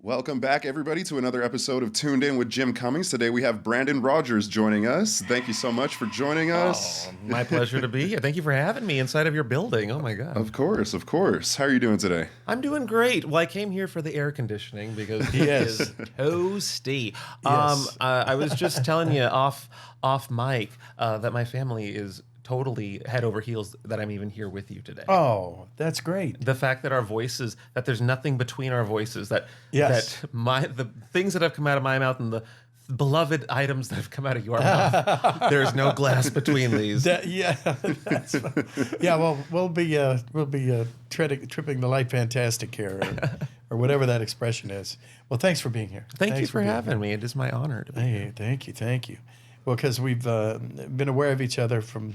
Welcome back, everybody, to another episode of Tuned In with Jim Cummings. Today we have Brandon Rogers joining us. Thank you so much for joining us. Oh, my pleasure to be here. Thank you for having me inside of your building. Oh, my God. Of course, of course. How are you doing today? I'm doing great. Well, I came here for the air conditioning because it is toasty. Yes. I was just telling you off mic that my family is totally head over heels that I'm even here with you today. Oh, that's great. The fact that our voices, that there's nothing between our voices, that Yes. that the things that have come out of my mouth and the beloved items that have come out of your mouth, there's no glass between these. Well, we'll be tripping the light fantastic here, or whatever that expression is. Well, thanks for being here. Thank you for being having here. me. It is my honor to be here. Hey, thank you. Well, because we've been aware of each other from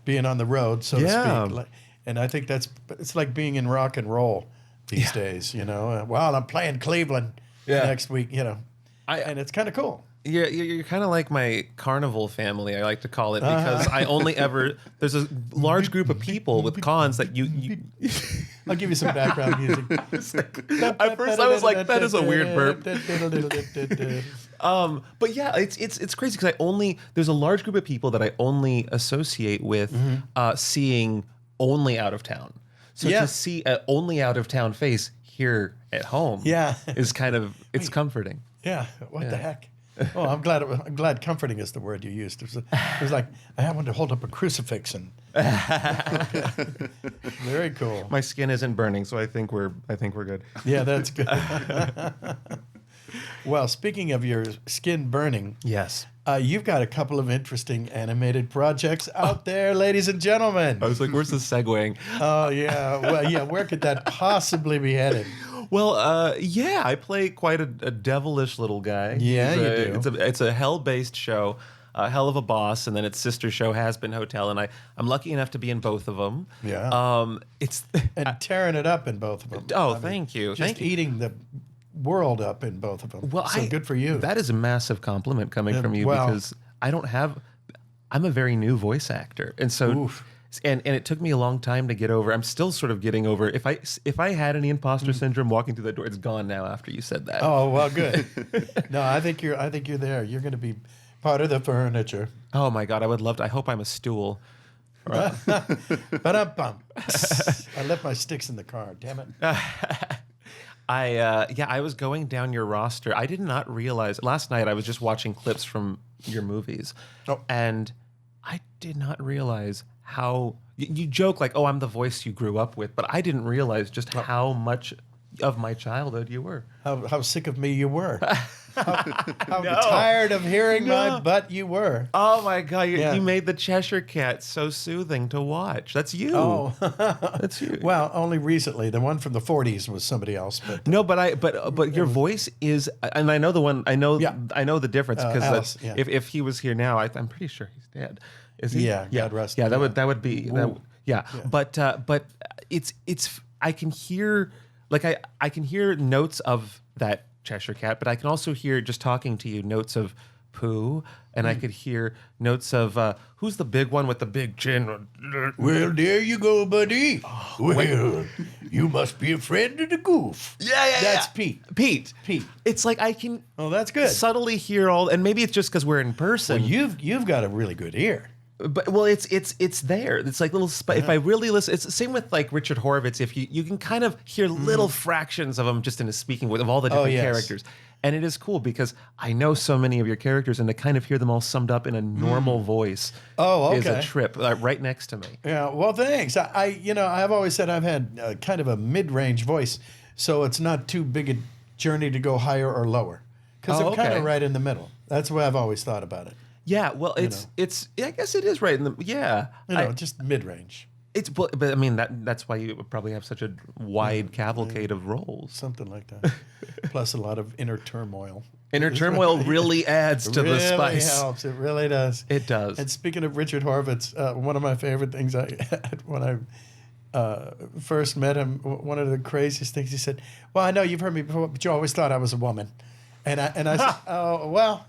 being on the road, so to speak. And I think it's like being in rock and roll these days, you know. Well, I'm playing Cleveland next week, you know, and it's kind of cool. You're kind of like my carnival family, I like to call it, because I only ever, there's a large group of people with cons that you I'll give you some background music. At first I was like, that is a weird burp. But yeah, it's crazy because there's a large group of people that I only associate with seeing only out of town. So to see an only out of town face here at home is kind of, it's comforting. Yeah, what the heck? Oh, I'm glad comforting is the word you used. It was like I wanted to hold up a crucifix and very cool. My skin isn't burning, so I think we're good. Yeah, that's good. Well, speaking of your skin burning, Yes. You've got a couple of interesting animated projects out there, ladies and gentlemen. I was like, where's the segueing? Oh yeah, well yeah. Where could that possibly be headed? Well, I play quite a devilish little guy. Yeah, you do. It's a hell-based show, Helluva Boss, and then its sister show, Has Been Hotel, and I'm lucky enough to be in both of them. Yeah. It's And tearing it up in both of them. Oh, thank you. Just Thank you. eating the world up in both of them. Well, so good for you. That is a massive compliment coming from you because I'm a very new voice actor, and so. Oof. And it took me a long time to get over. I'm still sort of getting over. If I had any imposter syndrome walking through that door, it's gone now after you said that. Oh well, good. No, I think you're there. You're going to be part of the furniture. Oh my God, I would love to. I hope I'm a stool. Ba-dum-bum. I left my sticks in the car. Damn it. I was going down your roster. I did not realize last night. I was just watching clips from your movies, and I did not realize how you joke like, "Oh, I'm the voice you grew up with," but I didn't realize just how much of my childhood you were. How sick of me you were. How tired of hearing my butt you were. Oh my God, you made the Cheshire Cat so soothing to watch. That's you. Oh, That's you. Well, only recently. The one from the 40s was somebody else. But No, but your voice is, and I know the one. I know the difference because if he was here now, I'm pretty sure he's dead. Is he? Yeah, God rest Yeah, him. that would be that. Yeah, but it's I can hear I can hear notes of that Cheshire Cat, but I can also hear, just talking to you, notes of Pooh, and I could hear notes of who's the big one with the big chin? Well, there you go, buddy. Well, you must be a friend of the goof. Yeah. That's Pete. Pete. It's like I can that's good. subtly hear all, and maybe it's just because we're in person. Well, you've got a really good ear. But it's there. It's like little. If I really listen, it's the same with like Richard Horvitz. If you can kind of hear little fractions of him just in his speaking of all the different characters, and it is cool because I know so many of your characters, and to kind of hear them all summed up in a normal voice is a trip. Right next to me. Yeah. Well, thanks. I've always said I've had kind of a mid-range voice, so it's not too big a journey to go higher or lower because I'm kind of right in the middle. That's the way I've always thought about it. Yeah, well, it's I guess it is right in the just mid-range. But I mean that's why you probably have such a wide cavalcade of roles. Something like that. Plus a lot of inner turmoil. Inner turmoil really adds to the spice. It helps. It really does. It does. And speaking of Richard Horvitz, one of my favorite things I had when I first met him, one of the craziest things he said, "Well, I know you've heard me before, but you always thought I was a woman." And I said, "Oh, well,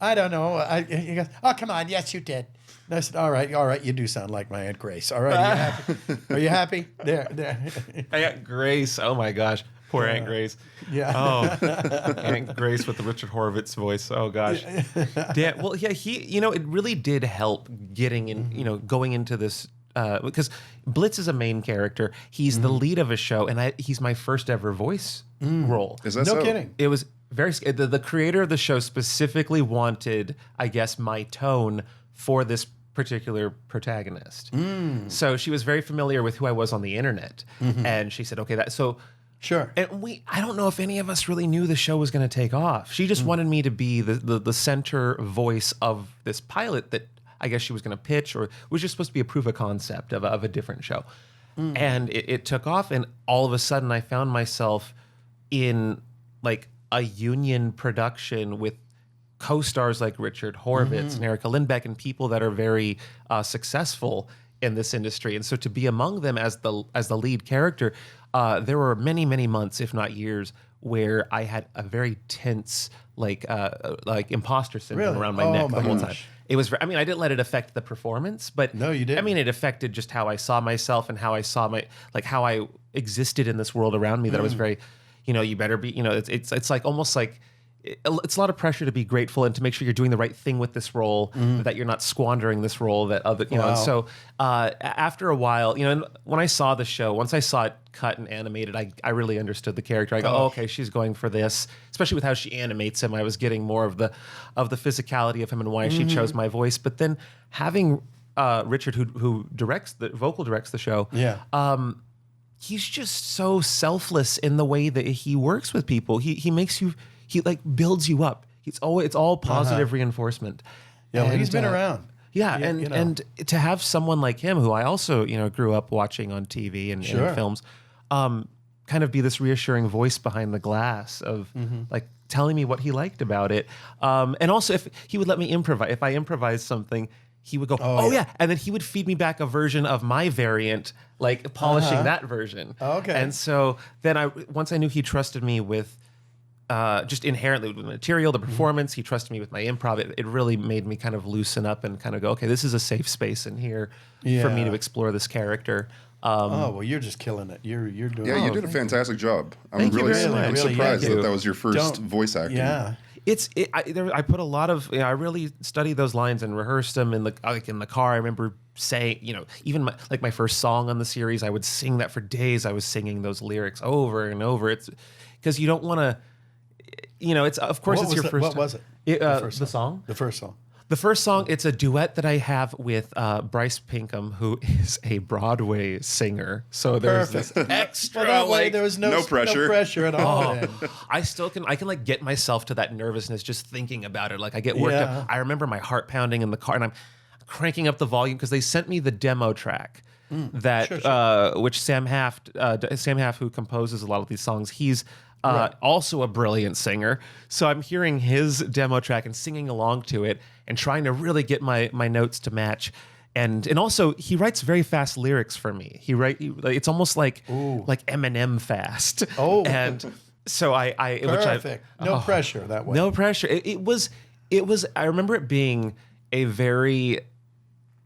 I don't know." He goes, "Oh, come on. Yes, you did." And I said, all right. You do sound like my Aunt Grace. All right. Are you happy? Are you happy? There. Aunt Grace. Oh, my gosh. Poor Aunt Grace. Yeah. Oh, Aunt Grace with the Richard Horvitz voice. Oh gosh. Damn. Well, yeah. It really did help getting in. Going into this. Because Blitz is a main character. He's the lead of a show, and he's my first ever voice role. Is that No so? kidding. It was very the creator of the show specifically wanted, I guess, my tone for this particular protagonist. So she was very familiar with who I was on the internet, and she said, "Okay, Sure. And I don't know if any of us really knew the show was going to take off. She just wanted me to be the center voice of this pilot that I guess she was going to pitch, or was just supposed to be a proof of concept of a different show. And it took off, and all of a sudden I found myself in like a union production with co-stars like Richard Horvitz and Erica Lindbeck and people that are very successful in this industry. And so to be among them as the lead character, there were many, many months, if not years, where I had a very tense, like imposter syndrome Really? around my neck the whole time. Gosh. It was. I mean, I didn't let it affect the performance, but No, you didn't. I mean, it affected just how I saw myself and how I saw how I existed in this world around me. That I was very, you better be. It's like almost like. It's a lot of pressure to be grateful and to make sure you're doing the right thing with this role, that you're not squandering this role that other, Wow. So after a while, and when I saw the show, once I saw it cut and animated, I really understood the character. I go, oh, okay, she's going for this, especially with how she animates him. I was getting more of the physicality of him and why she chose my voice. But then having Richard, who vocal directs the show, he's just so selfless in the way that he works with people. He makes you. He like builds you up. It's all positive reinforcement. Yeah, well, And, he's been around. Yeah, You- and you know. and to have someone like him, who I also grew up watching on TV and in films, kind of be this reassuring voice behind the glass of like telling me what he liked about it, and also if he would let me improvise. If I improvised something, he would go, "Oh yeah," and then he would feed me back a version of my variant, like polishing that version. Okay. And so then once I knew he trusted me with. Just inherently with the material, the performance, he trusted me with my improv. It really made me kind of loosen up and kind of go, okay, this is a safe space in here for me to explore this character. Well, you're just killing it. You're doing. Yeah, it. you did a fantastic job. I'm Thank you really, very much. I'm Really, surprised yeah. that was your first Don't- voice acting. Yeah. I put a lot of, I really studied those lines and rehearsed them in the car. I remember saying, even my first song on the series, I would sing that for days. I was singing those lyrics over and over. It's because you don't want to. It's of course it's your first. What was it? The song. The first song. The first song. It's a duet that I have with Bryce Pinkham, who is a Broadway singer. So there's this extra. Well, that way there was no pressure. No pressure at all. then. I can like get myself to that nervousness just thinking about it. Like I get worked Yeah. up. I remember my heart pounding in the car, and I'm cranking up the volume because they sent me the demo track. Which Sam Haft, who composes a lot of these songs, he's also a brilliant singer. So I'm hearing his demo track and singing along to it and trying to really get my notes to match. And also he writes very fast lyrics for me. It's almost like Eminem fast. Oh. And so Perfect. No pressure that way. no pressure. It was. I remember it being a very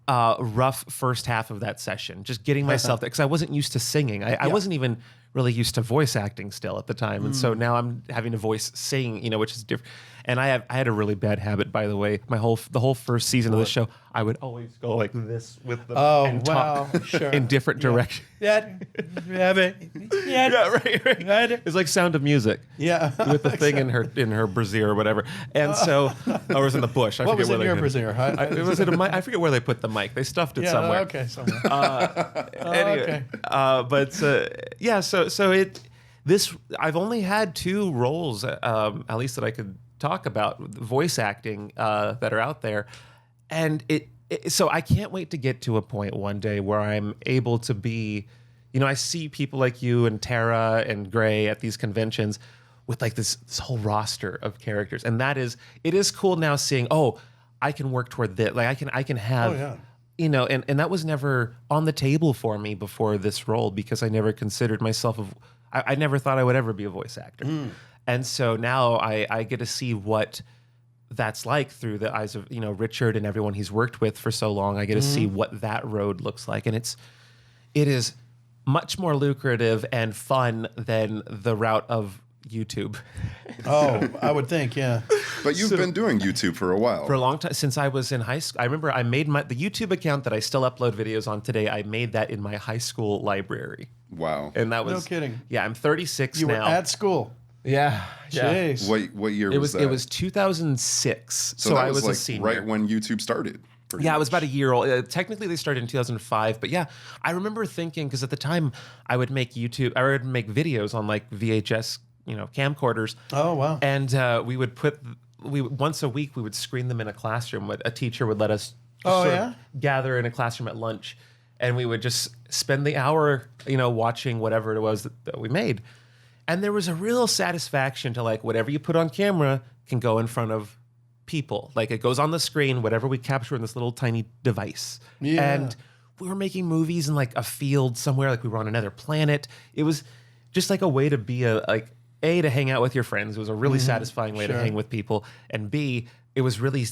rough first half of that session, just getting myself there because I wasn't used to singing. I wasn't even really used to voice acting still at the time, and so now I'm having to voice sing, which is different. And I had a really bad habit, by the way. The whole first season of the show, I would always go like this with the and talk Sure. in different directions. Yeah, Right. It's like Sound of Music. Yeah. With the thing in her brassiere or whatever. And so I was in the bush. I What forget was where in they your hid it. brassiere? It was in a mic. I forget where they put the mic. They stuffed it somewhere. Okay, somewhere. Anyway, I've only had 2 roles, at least that I could talk about, voice acting that are out there, and so I can't wait to get to a point one day where I'm able to be, I see people like you and Tara and Gray at these conventions with like this whole roster of characters, and it is cool now seeing, I can work toward this, like I can have. And that was never on the table for me before this role because I never considered myself I never thought I would ever be a voice actor. And so now I get to see what that's like through the eyes of, Richard and everyone he's worked with for so long. I get to see what that road looks like. And it is much more lucrative and fun than the route of YouTube. Oh, I would think, yeah. But you've been doing YouTube for a while. For a long time, since I was in high school. I remember I made the YouTube account that I still upload videos on today. I made that in my high school library. Wow. And that was No kidding. Yeah, I'm 36 You now. were at school. Yeah. Jeez. What year was that? It was 2006. So that I was like a senior. right when YouTube started. Yeah, I was about a year old. Technically, they started in 2005, but yeah, I remember thinking, because at the time I would make videos on like VHS, camcorders. Oh, wow. And we would once a week we would screen them in a classroom. A teacher would let us gather in a classroom at lunch, and we would just spend the hour, watching whatever it was that we made. And there was a real satisfaction to like whatever you put on camera can go in front of people. Like it goes on the screen, whatever we capture in this little tiny device. Yeah. And we were making movies in like a field somewhere, like we were on another planet. It was just like a way to be to hang out with your friends. It was a really satisfying way to hang with people. And B, it was really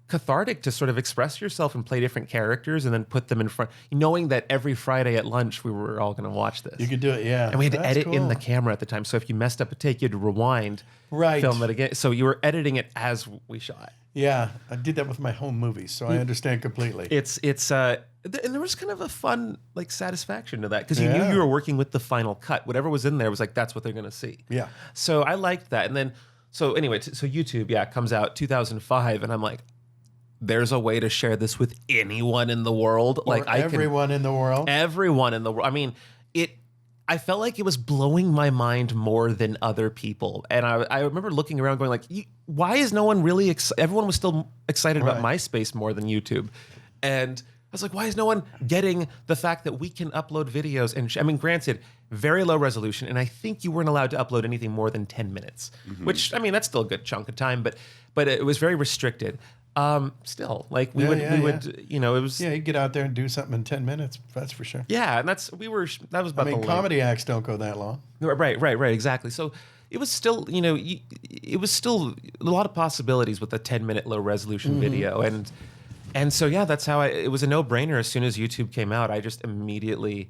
cathartic to sort of express yourself and play different characters and then put them in front, knowing that every Friday at lunch we were all going to watch this. You could do it, yeah. And we had to That's edit in cool. the camera at the time. So if you messed up a take, you had to rewind, film it again. So you were editing it as we shot. Yeah, I did that with my home movies, so I understand completely. And there was kind of a fun satisfaction to that, because you knew you were working with the final cut. Whatever was in there was like, that's what they're going to see. Yeah. So I liked that. And then, so anyway, so YouTube, comes out 2005, and I'm like, there's a way to share this with anyone in the world. Everyone in the world. Everyone in the world. I mean, I felt like it was blowing my mind more than other people. And I remember looking around going like, why is no one really everyone was still excited about MySpace more than YouTube. And I was like, why is no one getting the fact that we can upload videos? And granted, very low resolution. And I think you weren't allowed to upload anything more than 10 minutes, which, that's still a good chunk of time, but it was very restricted. Still, like we would, it was. Yeah, you get out there and do something in 10 minutes. That's for sure. Yeah, and that was about comedy acts don't go that long. Right, exactly. So it was still, it was still a lot of possibilities with a 10-minute low resolution video. And so, that's how it was a no-brainer. As soon as YouTube came out, I just immediately,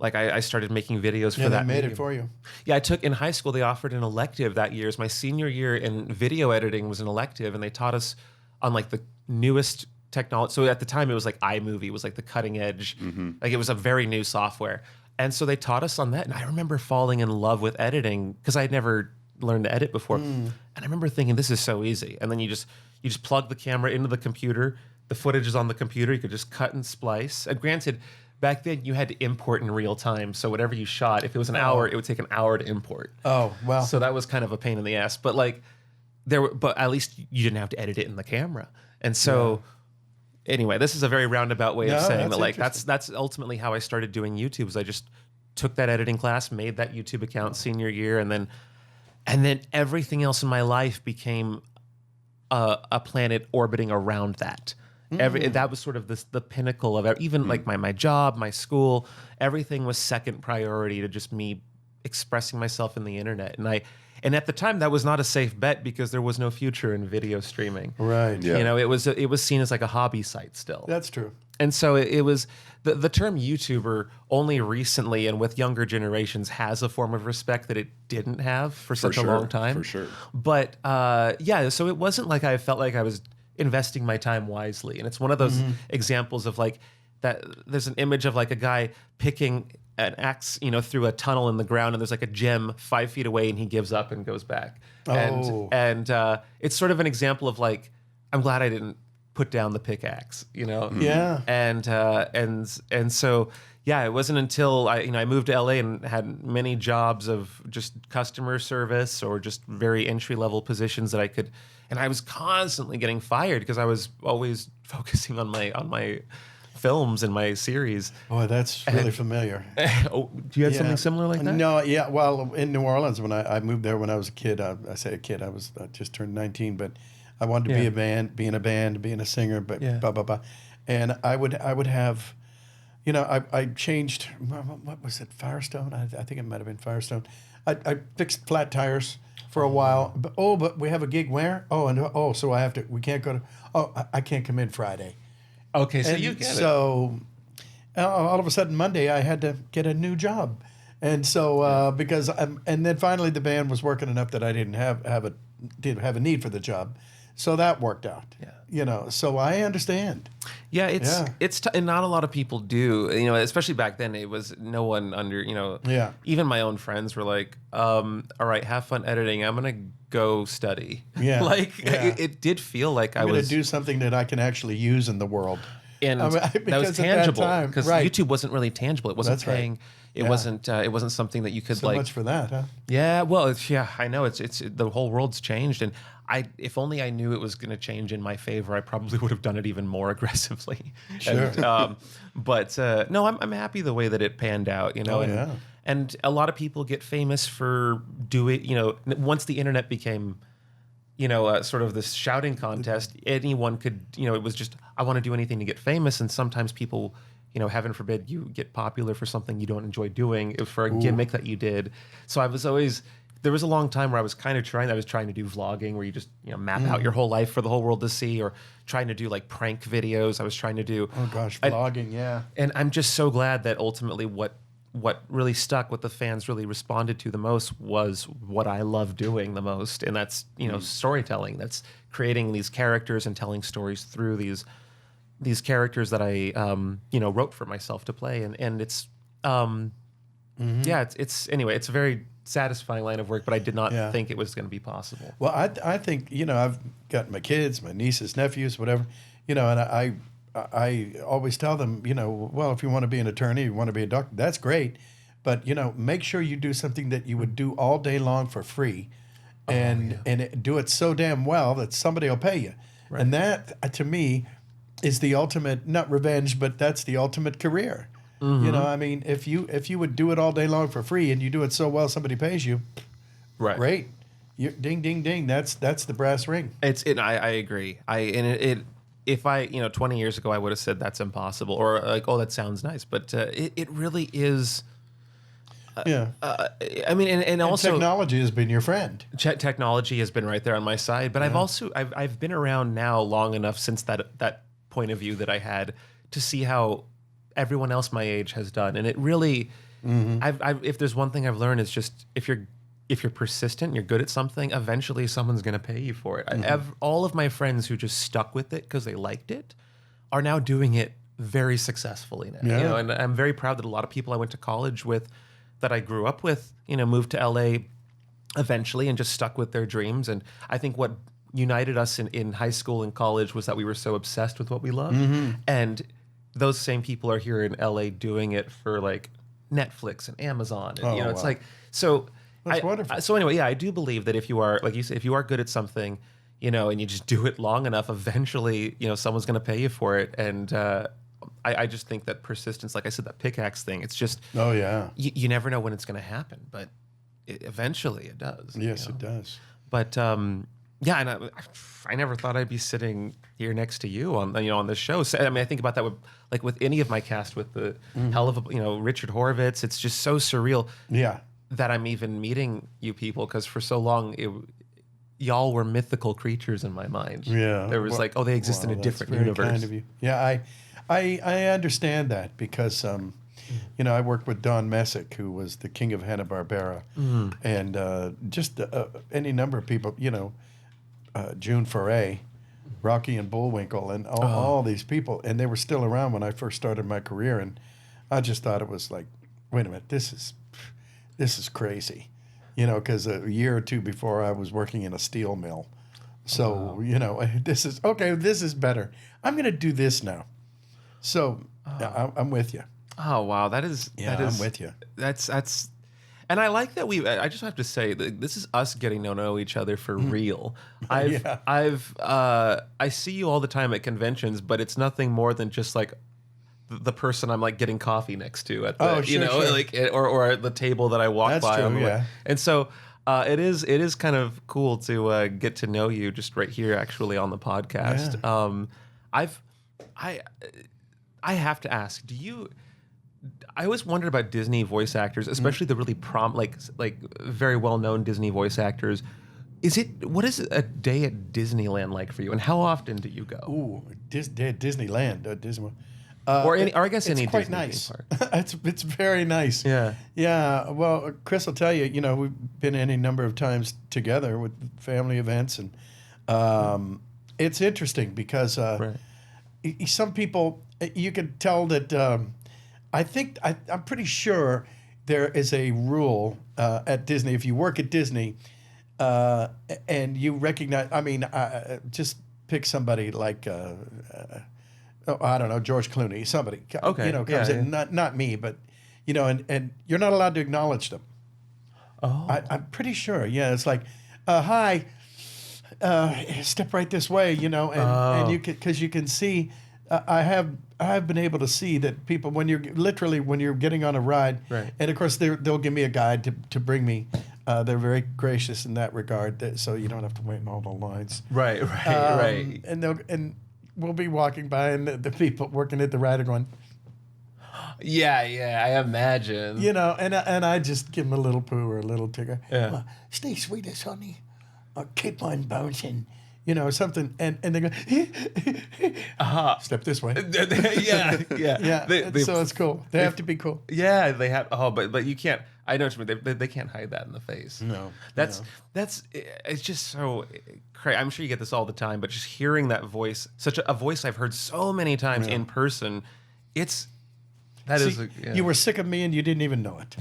I started making videos for that. Yeah, they made medium. it for you. Yeah, in high school, they offered an elective that year. It was my senior year, and video editing was an elective, and they taught us on like the newest technology. So at the time, it was like iMovie was like the cutting edge. Like it was a very new software. And so they taught us on that. And I remember falling in love with editing because I had never learned to edit before. And I remember thinking, this is so easy. And then you just plug the camera into the computer. The footage is on the computer. You could just cut and splice. And granted, back then you had to import in real time. So whatever you shot, if it was an hour, it would take an hour to import. Oh, well. So that was kind of a pain in the ass. But but at least you didn't have to edit it in the camera. And so anyway, this is a very roundabout way of saying that that's ultimately how I started doing YouTube. Was I just took that editing class, made that YouTube account senior year, and then everything else in my life became a planet orbiting around that. That was sort of the pinnacle of it. Even like my job, my school, everything was second priority to just me expressing myself in the internet. And at the time, that was not a safe bet because there was no future in video streaming. Right. Yeah. It was seen as like a hobby site still. That's true. And so it was the term YouTuber only recently and with younger generations has a form of respect that it didn't have for such a long time. For sure. But so it wasn't like I felt like I was investing my time wisely. And it's one of those examples of like that. There's an image of like a guy picking an axe, through a tunnel in the ground, and there's like a gem 5 feet away, and he gives up and goes back. And it's sort of an example of like, I'm glad I didn't put down the pickaxe, Yeah. And so it wasn't until I moved to LA and had many jobs of just customer service or just very entry level positions that I could, and I was constantly getting fired because I was always focusing on my films and my series. Boy, that's really familiar. Do you have something similar like that? No, yeah. Well, in New Orleans, when I moved there when I was a kid, I say a kid, I just turned 19, but I wanted to be a band, being a singer, but blah, blah, blah. And I would have, I changed, what was it, Firestone? I think it might have been Firestone. I fixed flat tires for a while. But we have a gig where? So we can't go to, I can't come in Friday. Okay, so And you get it. So all of a sudden Monday I had to get a new job, and so because and then finally the band was working enough that I didn't have a need for the job, so that worked out. Yeah. You know, so I understand. Yeah, it's and not a lot of people do. You know, especially back then, it was no one under. You know, Yeah. Even my own friends were like, "All right, have fun editing. I'm gonna go study." Yeah. Like Yeah. It did feel like I'm I going was to do something that I can actually use in the world. and I mean, that was because at that tangible time- because right. YouTube wasn't really tangible. It wasn't That's right. paying. It Yeah. wasn't something that you could So like. much for that, huh? Yeah, well, I know it's the whole world's changed, and if only I knew it was going to change in my favor, I probably would have done it even more aggressively. Sure. And, but no, I'm happy the way that it panned out, you know. Oh, and, yeah. and a lot of people get famous for doing, you know, once the internet became, you know, sort of this shouting contest, anyone could, you know, it was just I want to do anything to get famous, and sometimes people. You know, heaven forbid you get popular for something you don't enjoy doing, for a gimmick that you did. So I was always, there was a long time where I was trying to do vlogging where you just, you know, map out your whole life for the whole world to see, or trying to do like prank videos. I was trying to do. Oh gosh, vlogging, yeah. And I'm just so glad that ultimately what really stuck, what the fans really responded to the most was what I love doing the most. And that's, you know, storytelling. That's creating these characters and telling stories through these characters that I, you know, wrote for myself to play, and it's, yeah, it's anyway, it's a very satisfying line of work, but I did not think it was going to be possible. Well, I think, you know, I've got my kids, my nieces, nephews, whatever, you know, and I always tell them, you know, well, if you want to be an attorney, you want to be a doctor, that's great, but you know, make sure you do something that you would do all day long for free, and do it so damn well that somebody will pay you, and that to me is the ultimate, not revenge, but that's the ultimate career. You know, I mean, if you would do it all day long for free and you do it so well somebody pays you, Right. great. Ding, ding, ding. That's the brass ring. I agree. If I, you know, 20 years ago, I would have said that's impossible, or like, oh, that sounds nice, but it really is. Yeah. I mean, and also technology has been your friend. Technology has been right there on my side, but I've been around now long enough since that point of view that I had to see how everyone else my age has done, and it really, if there's one thing I've learned, is just if you're persistent, you're good at something, eventually someone's going to pay you for it. All of my friends who just stuck with it because they liked it are now doing it very successfully now. Yeah. You know, and I'm very proud that a lot of people I went to college with, that I grew up with, you know, moved to LA eventually and just stuck with their dreams. And I think what united us in high school and college was that we were so obsessed with what we loved. And those same people are here in LA doing it for like Netflix and Amazon. And, you know, it's like, so That's wonderful. So anyway, yeah, I do believe that if you are, like you said, if you are good at something, you know, and you just do it long enough, eventually, you know, someone's going to pay you for it. And I just think that persistence, like I said, that pickaxe thing, it's just, Oh yeah. you never know when it's going to happen, but eventually it does. Yes, you know? it does. But yeah, and I never thought I'd be sitting here next to you on this show. So, I mean, I think about that with any of my cast, with the Helluva, you know, Richard Horvitz. It's just so surreal. Yeah. That I'm even meeting you people, because for so long y'all were mythical creatures in my mind. Yeah. There was like, oh, they exist in a that's different very universe. Kind of you. Yeah, I understand that because you know, I worked with Don Messick, who was the king of Hanna-Barbera, and just any number of people, you know, June Foray, Rocky and Bullwinkle, and all these people, and they were still around when I first started my career, and I just thought it was like, wait a minute, this is crazy, you know, because a year or two before I was working in a steel mill, so you know, this is better. I'm going to do this now, so I'm with you. Oh wow, that is. I'm with you. That's, and I like that I just have to say that this is us getting to know each other for real. I see you all the time at conventions, but it's nothing more than just like the person I'm like getting coffee next to at the, you know, sure. like, or at the table that I walk That's by. true, yeah. And so it is kind of cool to get to know you just right here, actually, on the podcast. Yeah. I have to ask, I always wondered about Disney voice actors, especially the really like very well-known Disney voice actors. What is a day at Disneyland like for you, and how often do you go? Ooh, Disneyland, Disney. Or I guess it's any quite Disney nice. theme park. It's very nice. Yeah. Yeah. Well, Chris will tell you. You know, we've been any number of times together with family events, and it's interesting because some people you can tell that. I'm pretty sure there is a rule at Disney. If you work at Disney, and you recognize, I mean, just pick somebody like. I don't know, George Clooney, somebody, comes in, not me, but, and you're not allowed to acknowledge them. Oh. I'm pretty sure. Yeah. It's like, hi, step right this way, and you can, because you can see, I have been able to see that people, when you're getting on a ride, right. And of course they'll give me a guide to bring me, they're very gracious in that regard, so you don't have to wait in all the lines. Right. Right. And we'll be walking by, and the people working at the ride are going, yeah, I imagine. And I just give them a little poo or a little ticker. Yeah. Well, stay sweetest, honey, or keep on bouncing, something. And they go, step this way. yeah. Yeah. So it's cool. They have to be cool. Yeah, they have. Oh, but you can't. I know what you mean. They can't hide that in the face. No. That's it's just so crazy. I'm sure you get this all the time, but just hearing that voice, such a voice I've heard so many times in person, You were sick of me and you didn't even know it.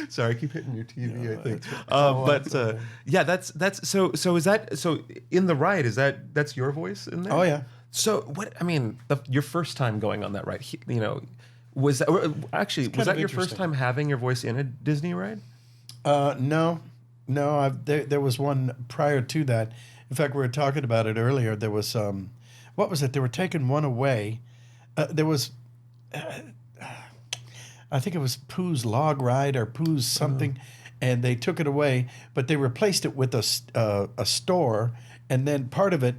Sorry, I keep hitting your TV. I think. That's so. Is that so? In the ride, that's your voice in there? Oh yeah. So what? I mean, your first time going on that ride, was that your first time having your voice in a Disney ride? No. There was one prior to that. In fact, we were talking about it earlier. There was what was it? They were taking one away. There was, I think it was Pooh's Log Ride or Pooh's something, and they took it away. But they replaced it with a store, and then part of it,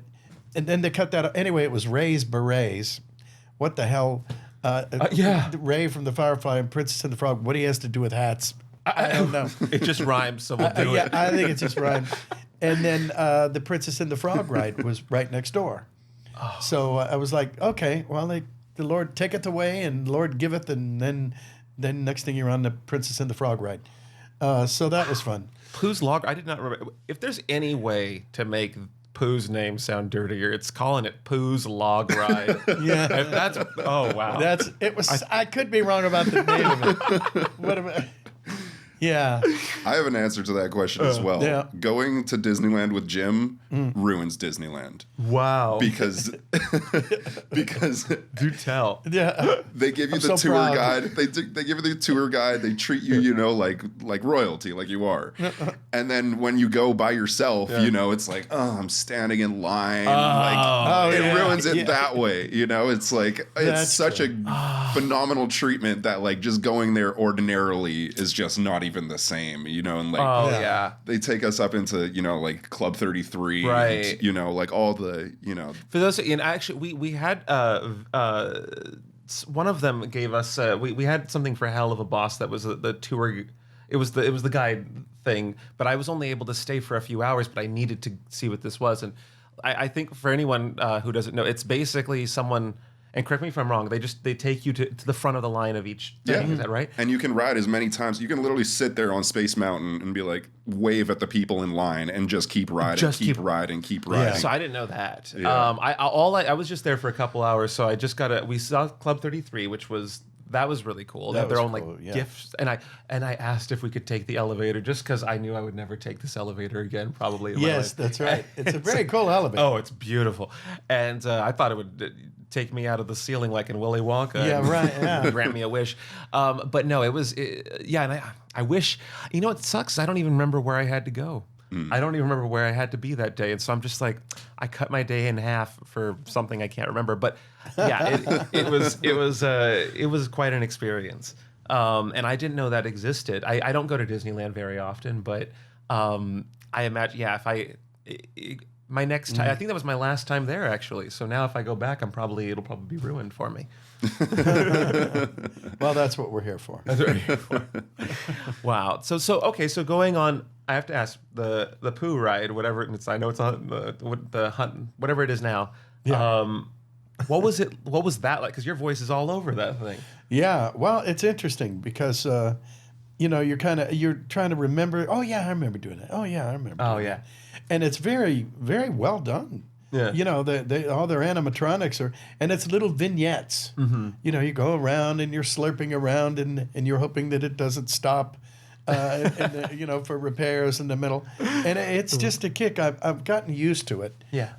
and then they cut that. Anyway, it was Ray's Berets. What the hell? Ray from the Firefly and Princess and the Frog. What he has to do with hats? I don't know. It just rhymes, so we'll do it. I think it just rhymes. And then the Princess and the Frog ride was right next door. Oh. So I was like, okay, well, the Lord taketh away and the Lord giveth, and then next thing you're on the Princess and the Frog ride. So that was fun. Pooh's Log. I did not remember. If there's any way to make Pooh's name sound dirtier, it's calling it Pooh's Log Ride. Yeah. If that's wow. I could be wrong about the name of it. What am I? Yeah. I have an answer to that question as well. Yeah. Going to Disneyland with Jim ruins Disneyland. Wow. Because do tell. Yeah. They give you I'm the so tour proud. guide. They give you the tour guide. They treat you, like royalty, like you are. And then when you go by yourself, it's like, oh, I'm standing in line. It ruins it that way. It's like it's such a phenomenal treatment that like just going there ordinarily is just not even the same, and like they take us up into like Club 33, right? And, like all the For those, and actually we had one of them gave us we had something for Helluva Boss that was the tour. It was the guide thing, but I was only able to stay for a few hours. But I needed to see what this was, and I think for anyone who doesn't know, it's basically someone. And correct me if I'm wrong. They take you to the front of the line of each thing. Is that right? And you can ride as many times. You can literally sit there on Space Mountain and be like, wave at the people in line and just keep riding, keep riding. Yeah. So I didn't know that. Yeah. I was just there for a couple hours, so I just we saw Club 33, which was really cool. They had their own gifts, and I asked if we could take the elevator just because I knew I would never take this elevator again, probably. In my life. That's right. It's a very cool elevator. Oh, it's beautiful, and I thought it would take me out of the ceiling like in Willy Wonka. Yeah, right. Yeah. Grant me a wish. But no, and I wish. It sucks. I don't even remember where I had to go. I don't even remember where I had to be that day, and so I'm just like, I cut my day in half for something I can't remember. But yeah, it was quite an experience, and I didn't know that existed. I don't go to Disneyland very often, but I imagine if my next time, I think that was my last time there actually. So now if I go back, it'll probably be ruined for me. Well, that's what we're here for. That's what we're here for. Wow. So going on, I have to ask the Pooh ride, whatever it's. I know it's on the hunt, whatever it is now. Yeah. What was it? What was that like? Because your voice is all over that thing. Yeah, well, it's interesting because you're trying to remember. Oh yeah, I remember doing that. Oh yeah, I remember. Oh doing yeah, that. And it's very, very well done. Yeah. They all their animatronics and it's little vignettes. Mm-hmm. You go around and you're slurping around and you're hoping that it doesn't stop. For repairs in the middle, and it's just a kick. I've gotten used to it. Yeah.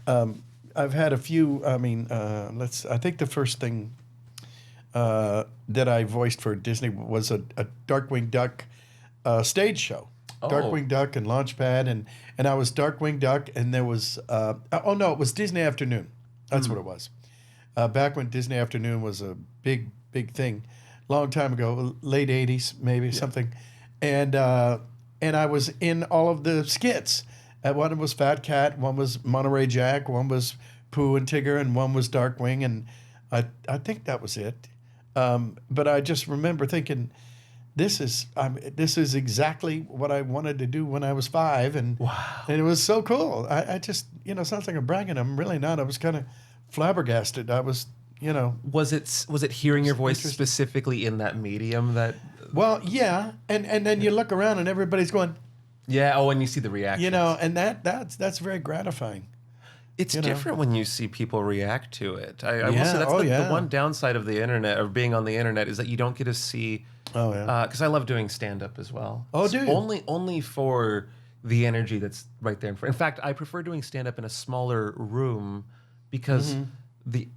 I've had a few. I mean, I think the first thing that I voiced for Disney was a Darkwing Duck stage show. Oh. Darkwing Duck and Launchpad, and I was Darkwing Duck, and there was it was Disney Afternoon. That's what it was. Back when Disney Afternoon was a big thing, long time ago, late '80s maybe something, and I was in all of the skits. One was Fat Cat, one was Monterey Jack, one was Pooh and Tigger, and one was Darkwing, and I think that was it. But I just remember thinking, this is exactly what I wanted to do when I was 5, and it was so cool. I just sounds like I'm bragging. I'm really not. I was kind of flabbergasted. I was Was it hearing your voice specifically in that medium that? Well, yeah, and then you look around and everybody's going. Yeah. Oh, and you see the reaction. And that's very gratifying. It's different when you see people react to it. I will say that's the one downside of the internet, of being on the internet, is that you don't get to see. Oh yeah. Because I love doing stand up as well. Oh, do you? Only for the energy that's right there. In fact, I prefer doing stand up in a smaller room because the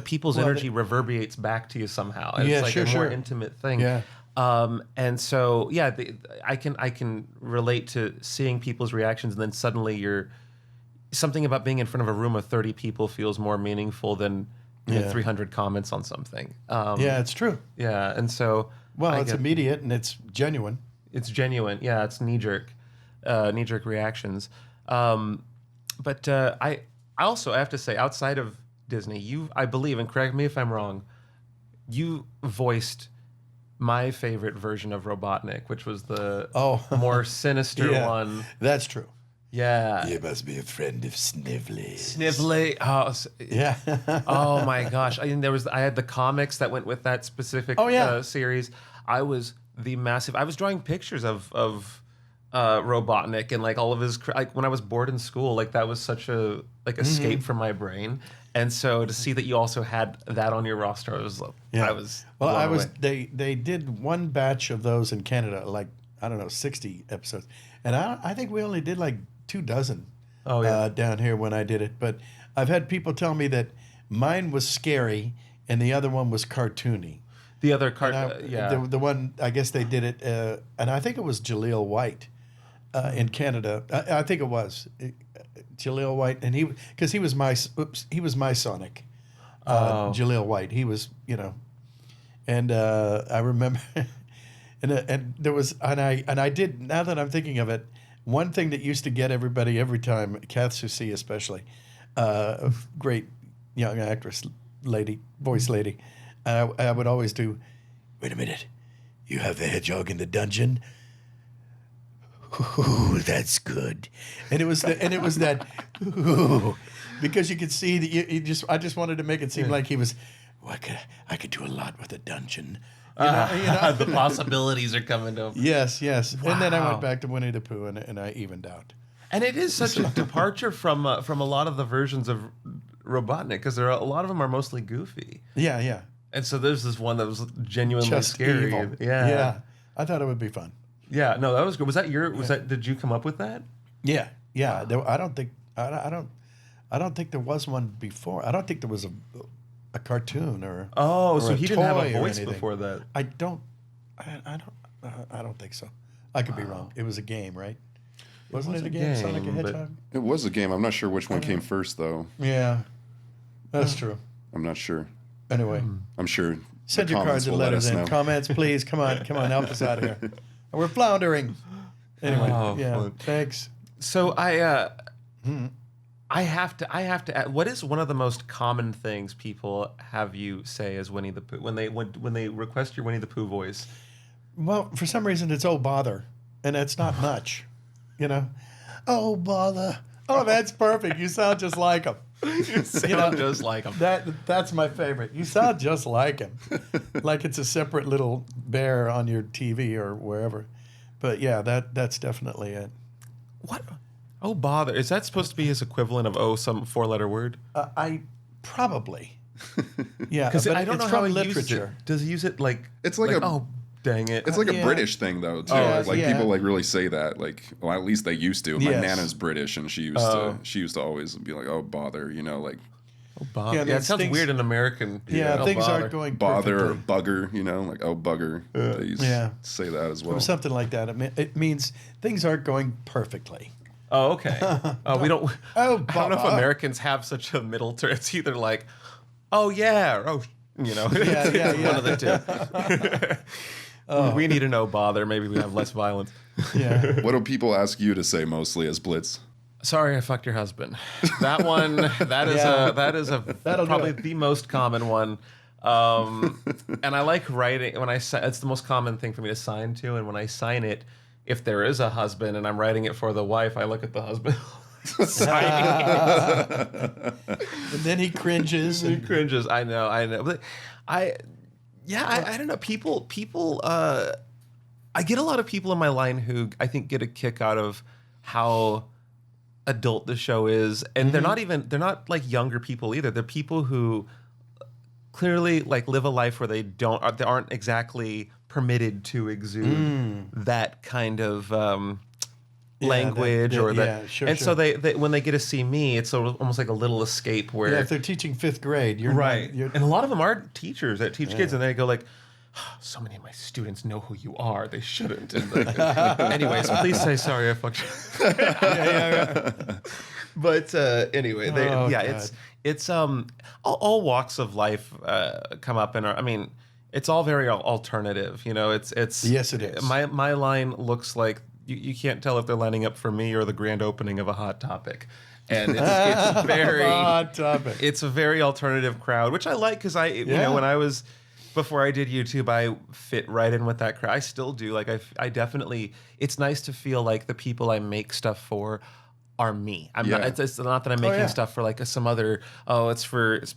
people's energy reverberates back to you somehow. And it's like a more intimate thing. Yeah. And so I can relate to seeing people's reactions, and then suddenly something about being in front of a room of 30 people feels more meaningful than 300 comments on something. Yeah, it's true. Yeah, and so it's immediate and it's genuine. It's genuine. Yeah, it's knee-jerk reactions. But I also have to say, outside of Disney, I believe, and correct me if I'm wrong, you voiced my favorite version of Robotnik, which was the more sinister one. That's true. Yeah. You must be a friend of Snively. Snively. Oh, yeah. Oh my gosh. I had the comics that went with that specific series. I was drawing pictures of Robotnik and like all of his, like when I was bored in school, like that was such a escape from my brain. And so to see that you also had that on your roster, I was they did one batch of those in Canada, like, I don't know, 60 episodes. And I think we only did like 24 down here when I did it. But I've had people tell me that mine was scary and the other one was cartoony. The other the one, I guess they did it, and I think it was Jaleel White in Canada. I think it was Jaleel White, and he was my Sonic. Jaleel White, he was, and I remember, and there was, and I did. Now that I'm thinking of it, one thing that used to get everybody every time, Kath Soucie especially, great young actress voice lady. I would always do, wait a minute, you have the hedgehog in the dungeon? Ooh, that's good. And it was that, ooh, because you could see that I just wanted to make it seem like he was, I could do a lot with a dungeon. The possibilities are coming to him. Yes. Wow. And then I went back to Winnie the Pooh and I evened out. And it is such a departure from a lot of the versions of Robotnik, because a lot of them are mostly goofy. Yeah. And so there's this one that was genuinely just scary. Evil. Yeah. I thought it would be fun. Yeah, no, that was good. Was that did you come up with that? Yeah. Wow. I don't think there was one before. I don't think there was a cartoon or so he didn't have a voice before that. I don't think so. I could be wrong. It was a game, right? Wasn't it a game? Sonic the Hedgehog? It was a game. I'm not sure which one came first, though. Yeah, that's true. I'm not sure. Anyway, I'm sure. Send your cards and letters in. Comments, please. Come on, help us out here. We're floundering. Anyway, thanks. So I have to add, what is one of the most common things people have you say as Winnie the Pooh when they request your Winnie the Pooh voice? Well, for some reason it's "oh bother," and that's not much, Oh bother. Oh, that's perfect. You sound just like him. You sound just like him. That's my favorite. You sound just like him. Like it's a separate little bear on your TV or wherever. But yeah, that's definitely it. What? Oh, bother. Is that supposed to be his equivalent of some 4-letter word? I probably. Yeah, because I don't know how he literature. uses it. Does he use it like? It's like a. Oh, dang it! It's like a British thing though too. People like really say that. Like, well, at least they used to. My Nana's British, and she used to always be like, "Oh, bother," you know, like. Oh, bother. Yeah, it sounds weird in American. Yeah, things aren't going bother or perfectly. bugger, you know, like, oh, bugger. They used to say that as well. Or something like that. It means things aren't going perfectly. Oh, okay. We don't. Oh, I don't know if Americans have such a middle term. It's either like, oh yeah, or oh, you know, one of the two. We need to know bother. Maybe we have less violence. Yeah. What do people ask you to say mostly as Blitz? Sorry, I fucked your husband. That one. That is probably the most common one. And I like writing when it's the most common thing for me to sign to, and when I sign it, if there is a husband and I'm writing it for the wife, I look at the husband. And then he cringes. He cringes. I know. But I don't know. People. I get a lot of people in my line who I think get a kick out of how adult the show is, and they're not like younger people either. They're people who clearly like live a life where they aren't exactly permitted to exude that kind of language or that. So they when they get to see me, it's almost like a little escape where if they're teaching 5th grade, you're right. You're, and a lot of them are teachers that teach kids, and they go like, oh, so many of my students know who you are. They shouldn't. Anyways, please say sorry. I fucked you. But anyway, it's all walks of life come up, and I mean, it's all very alternative. You know, it's yes, it is. My line looks like you can't tell if they're lining up for me or the grand opening of a Hot Topic. And it's very Hot Topic. It's a very alternative crowd, which I like because you know, when I was before I did YouTube, I fit right in with that crowd. I still do. Like I definitely. It's nice to feel like the people I make stuff for are me. I'm not. It's not that I'm making stuff for like some other. Oh,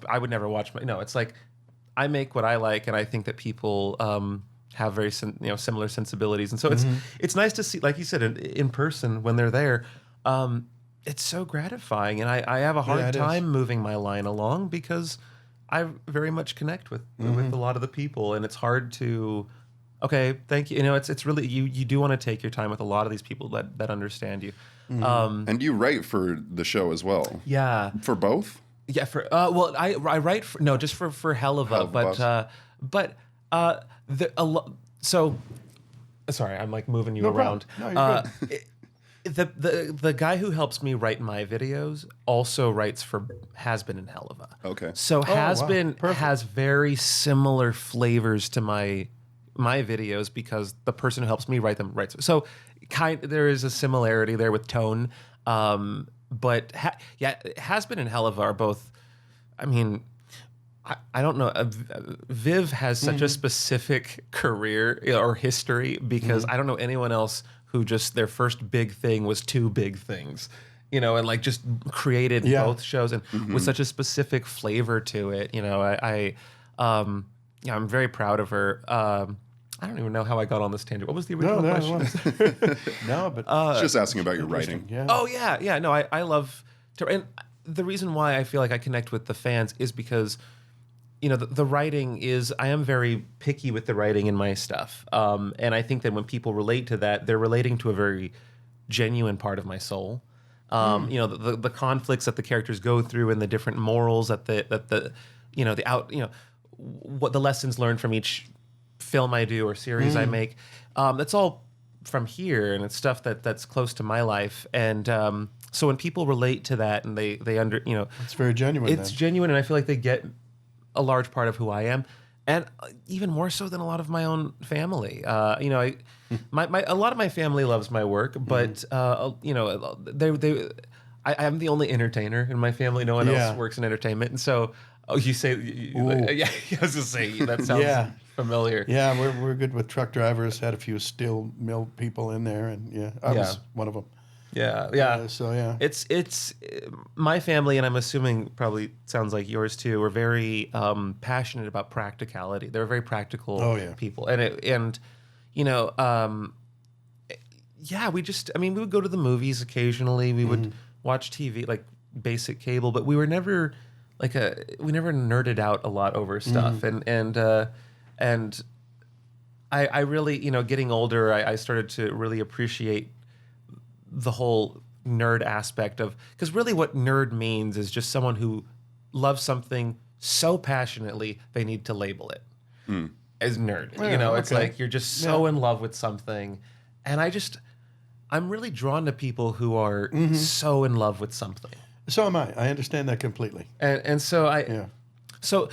I would never watch. No, it's like I make what I like, and I think that people have very similar sensibilities, and so it's nice to see, like you said, in person when they're there. It's so gratifying, and I have a hard time moving my line along because I very much connect with a lot of the people, and it's hard to. Okay, thank you. You know, it's really you do want to take your time with a lot of these people that understand you. And you write for the show as well. Yeah, for both. Yeah, for I write just for Helluva, so sorry, I'm like moving you around. No, you're good. The guy who helps me write my videos also writes for Has-Been in Helluva. Okay. So Has-Been has very similar flavors to my videos because the person who helps me write them writes. So there is a similarity there with tone. But Has-Been and Helluva are both, I mean, I don't know. Viv has such a specific career or history because I don't know anyone else who just their first big thing was 2 big things, you know, and like just created both shows and with such a specific flavor to it. You know, I'm very proud of her. I don't even know how I got on this tangent. What was the original question? No, but just asking about your writing. Yeah. Oh yeah. No, I love to, and the reason why I feel like I connect with the fans is because, you know, the writing is, I am very picky with the writing in my stuff. And I think that when people relate to that, they're relating to a very genuine part of my soul. You know, the conflicts that the characters go through and the different morals what the lessons learned from each film I do or series I make. That's all from here, and it's stuff that's close to my life. And so when people relate to that and they it's very genuine. It's genuine, and I feel like they get a large part of who I am, and even more so than a lot of my own family. You know, a lot of my family loves my work, but you know, I'm the only entertainer in my family. No one else works in entertainment, and so you say, yeah, I was just saying that sounds familiar. Yeah, we're good with truck drivers. Had a few steel mill people in there, and I was one of them. Yeah. So yeah, it's my family, and I'm assuming probably sounds like yours too. We're very passionate about practicality. They're very practical people, and you know, we just. I mean, we would go to the movies occasionally. We would watch TV, like basic cable, but we were never we never nerded out a lot over stuff, and I really, you know, getting older, I started to really appreciate the whole nerd aspect of, because really what nerd means is just someone who loves something so passionately they need to label it as nerd. You know, it's like you're just so in love with something, and I'm really drawn to people who are so in love with something. So am I. I understand that completely. And so so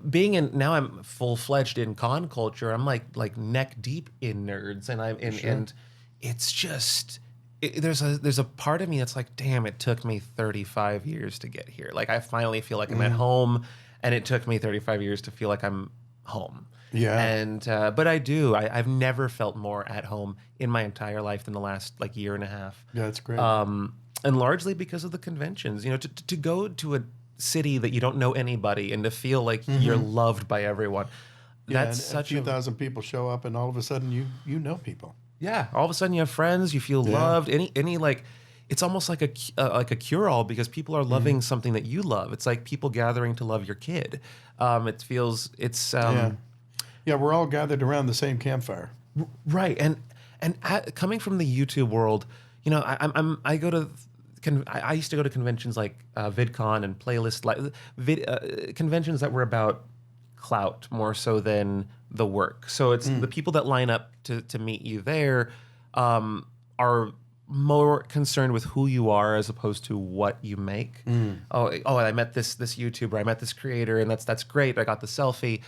being in, now I'm full-fledged in con culture. I'm like neck deep in nerds, and and it's just there's a part of me that's like, damn, it took me 35 years to get here. Like I finally feel like I'm at home, and it took me 35 years to feel like I'm home. Yeah. And but I've never felt more at home in my entire life than the last like year and a half. Yeah, that's great. And largely because of the conventions. You know, to go to a city that you don't know anybody and to feel like you're loved by everyone. Yeah, That's and such a few thousand people show up, and all of a sudden you know people. Yeah, all of a sudden you have friends, you feel loved. Any like, it's almost like a cure-all, because people are loving something that you love. It's like people gathering to love your kid. It feels yeah, we're all gathered around the same campfire. Right, and coming from the YouTube world, you know, I used to go to conventions like VidCon and Playlist, conventions that were about clout more so than the work. So it's the people that line up to meet you there are more concerned with who you are as opposed to what you make. Oh, I met this YouTuber, I met this creator, and that's great. I got the selfie.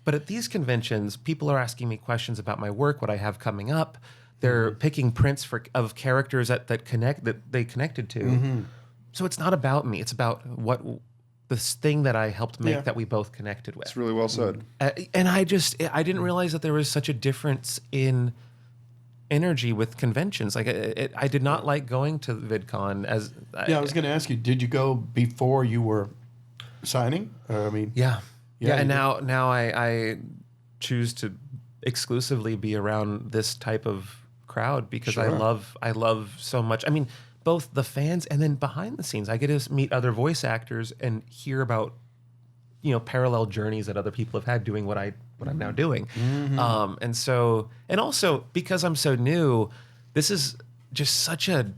But at these conventions, people are asking me questions about my work, what I have coming up. They're picking prints of characters that they connected to. So it's not about me. It's about this thing that I helped make that we both connected with. It's really well said. And I didn't realize that there was such a difference in energy with conventions. Like I did not like going to VidCon I was going to ask you, did you go before you were signing? Yeah. And now I choose to exclusively be around this type of crowd because I love so much. I mean, both the fans and then behind the scenes, I get to meet other voice actors and hear about, you know, parallel journeys that other people have had doing what I'm now doing. And also because I'm so new, this is just such a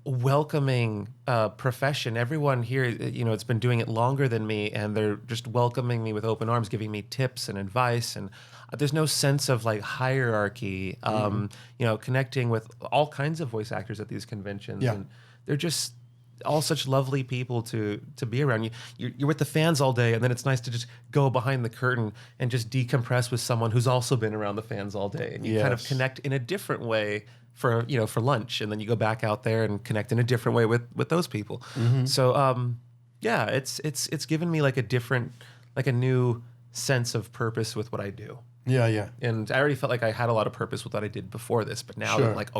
welcoming profession. Everyone here, you know, it's been doing it longer than me, and they're just welcoming me with open arms, giving me tips and advice, and there's no sense of like hierarchy. You know, connecting with all kinds of voice actors at these conventions, and they're just all such lovely people to be around. You're with the fans all day, and then it's nice to just go behind the curtain and just decompress with someone who's also been around the fans all day, and you kind of connect in a different way for lunch, and then you go back out there and connect in a different way with those people. So it's given me like a new sense of purpose with what I do. And I already felt like I had a lot of purpose with what I did before this, but now I'm like,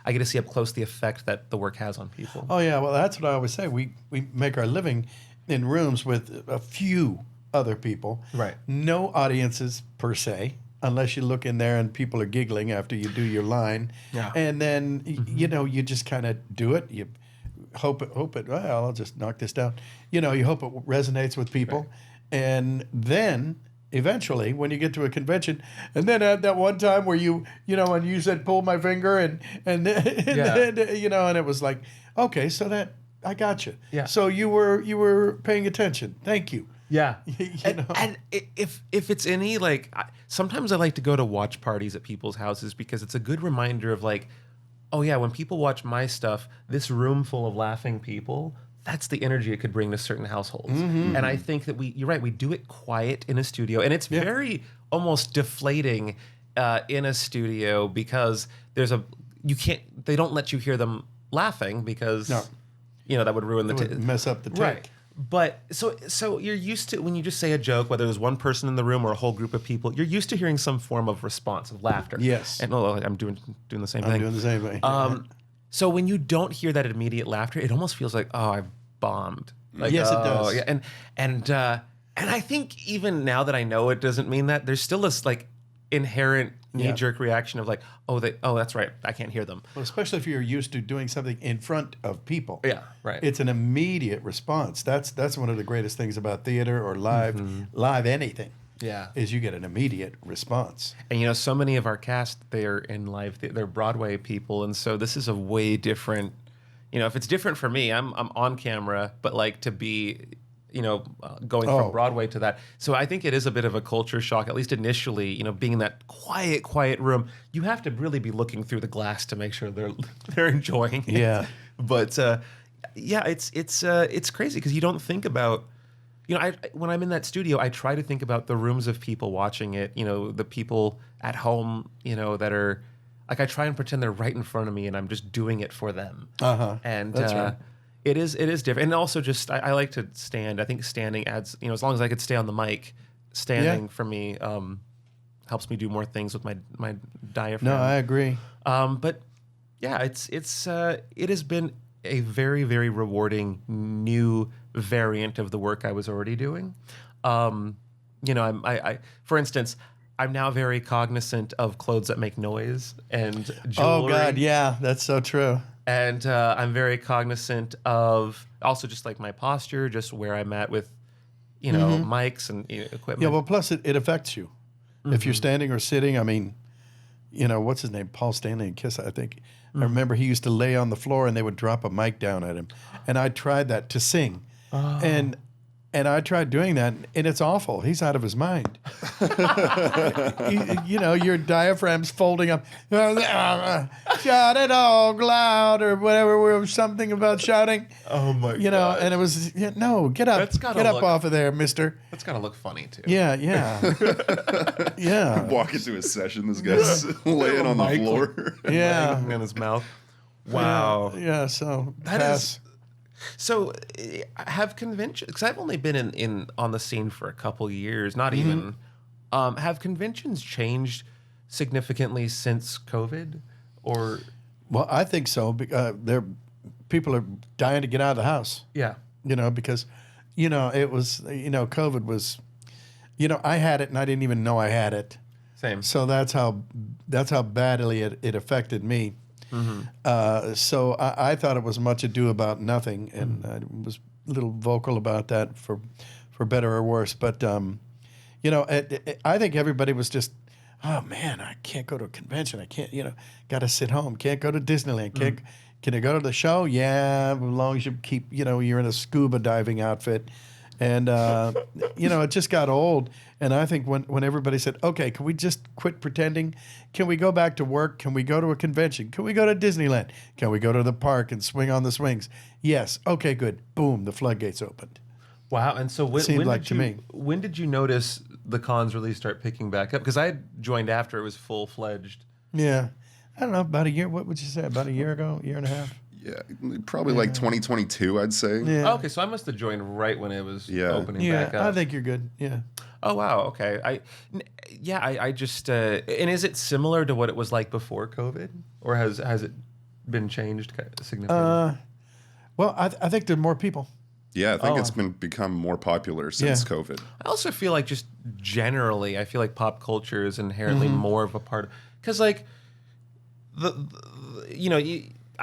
I get to see up close the effect that the work has on people. Oh yeah, well that's what I always say. We make our living in rooms with a few other people. Right. No audiences per se, unless you look in there and people are giggling after you do your line. Yeah. And then you know, you just kind of do it. You hope it. Well, I'll just knock this down. You know, you hope it resonates with people, and then eventually, when you get to a convention, and then at that one time where you know, and you said pull my finger, and then, you know, and it was like, okay, so that I got you. Yeah. So you were paying attention. Thank you. Yeah. And if it's any like, sometimes I like to go to watch parties at people's houses because it's a good reminder of like, oh yeah, when people watch my stuff, this room full of laughing people, that's the energy it could bring to certain households. And I think that you're right, we do it quiet in a studio, and it's very almost deflating in a studio because they don't let you hear them laughing because you know, that would ruin would mess up the take. Right. But so you're used to, when you just say a joke, whether there's one person in the room or a whole group of people, you're used to hearing some form of response, of laughter. Yes. And I'm doing the same thing. I'm doing the same thing. So when you don't hear that immediate laughter, it almost feels like, oh, I've bombed. Like, Yes, it does. Yeah, and I think even now that I know it doesn't mean that, there's still this like inherent knee-jerk reaction of like, oh, that's right, I can't hear them. Well, especially if you're used to doing something in front of people. Yeah, right. It's an immediate response. That's one of the greatest things about theater or live anything. Yeah, is you get an immediate response. And so many of our cast, they're in live, they're Broadway people, and so this is a way different. If it's different for me, I'm on camera, but like to be, going from Broadway to that. So I think it is a bit of a culture shock, at least initially. Being in that quiet room, you have to really be looking through the glass to make sure they're enjoying it. Yeah, but it's crazy because you don't think about. When I'm in that studio, I try to think about the rooms of people watching it. The people at home. That are. Like I try and pretend they're right in front of me, and I'm just doing it for them. And that's right. It is different. And also, just I like to stand. I think standing adds. As long as I could stay on the mic, standing for me helps me do more things with my diaphragm. No, I agree. But yeah, it has been a very, very rewarding new variant of the work I was already doing. I for instance. I'm now very cognizant of clothes that make noise and jewelry. Oh, God, yeah, that's so true. And I'm very cognizant of also just like my posture, just where I'm at with, mics and equipment. Yeah, well, plus it affects you. If you're standing or sitting, I mean, what's his name? Paul Stanley in Kiss, I think. I remember he used to lay on the floor and they would drop a mic down at him. And I tried that to sing. And I tried doing that, and it's awful. He's out of his mind. Your diaphragm's folding up. Shout it all loud, or whatever. Something about shouting. Oh my God! And it was no. Get up. Get up off of there, Mister. That's gotta look funny too. Yeah. Walk into a session. This guy's laying on the floor. Yeah, in his mouth. Wow. Yeah. So that is. So, have conventions? Because I've only been in on the scene for a couple years, not even. Have conventions changed significantly since COVID, or? Well, I think so. People are dying to get out of the house. Yeah. Because, it was, COVID was, I had it and I didn't even know I had it. Same. So that's how badly it affected me. So I thought it was much ado about nothing, and I was a little vocal about that for better or worse. But I think everybody was just, oh man, I can't go to a convention. I can't, got to sit home. Can't go to Disneyland. Can I go to the show? Yeah, as long as you keep, you're in a scuba diving outfit. And, it just got old. And I think when everybody said, okay, can we just quit pretending? Can we go back to work? Can we go to a convention? Can we go to Disneyland? Can we go to the park and swing on the swings? Yes. Okay, good. Boom, the floodgates opened. Wow. And so when did you notice the cons really start picking back up? Because I joined after it was full-fledged. Yeah. I don't know, about a year. What would you say? About a year ago? Year and a half? Yeah, probably like 2022, I'd say. Yeah. Oh, okay, so I must have joined right when it was opening back up. Yeah, I think you're good. Yeah. Oh, wow. Okay. I just and is it similar to what it was like before COVID, or has it been changed significantly? Well, I think there are more people. Yeah, I think it's become more popular since COVID. I also feel like just generally, I feel like pop culture is inherently more of a part, because like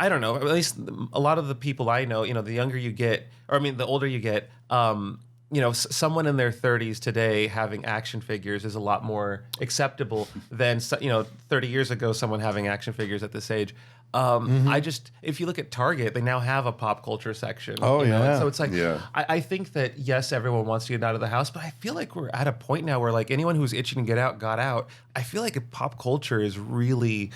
I don't know. At least a lot of the people I know, the younger you get, the older you get, someone in their 30s today having action figures is a lot more acceptable than 30 years ago someone having action figures at this age. If you look at Target, they now have a pop culture section. Oh, yeah. So it's like, I think that, yes, everyone wants to get out of the house, but I feel like we're at a point now where like anyone who's itching to get out, got out. I feel like pop culture is really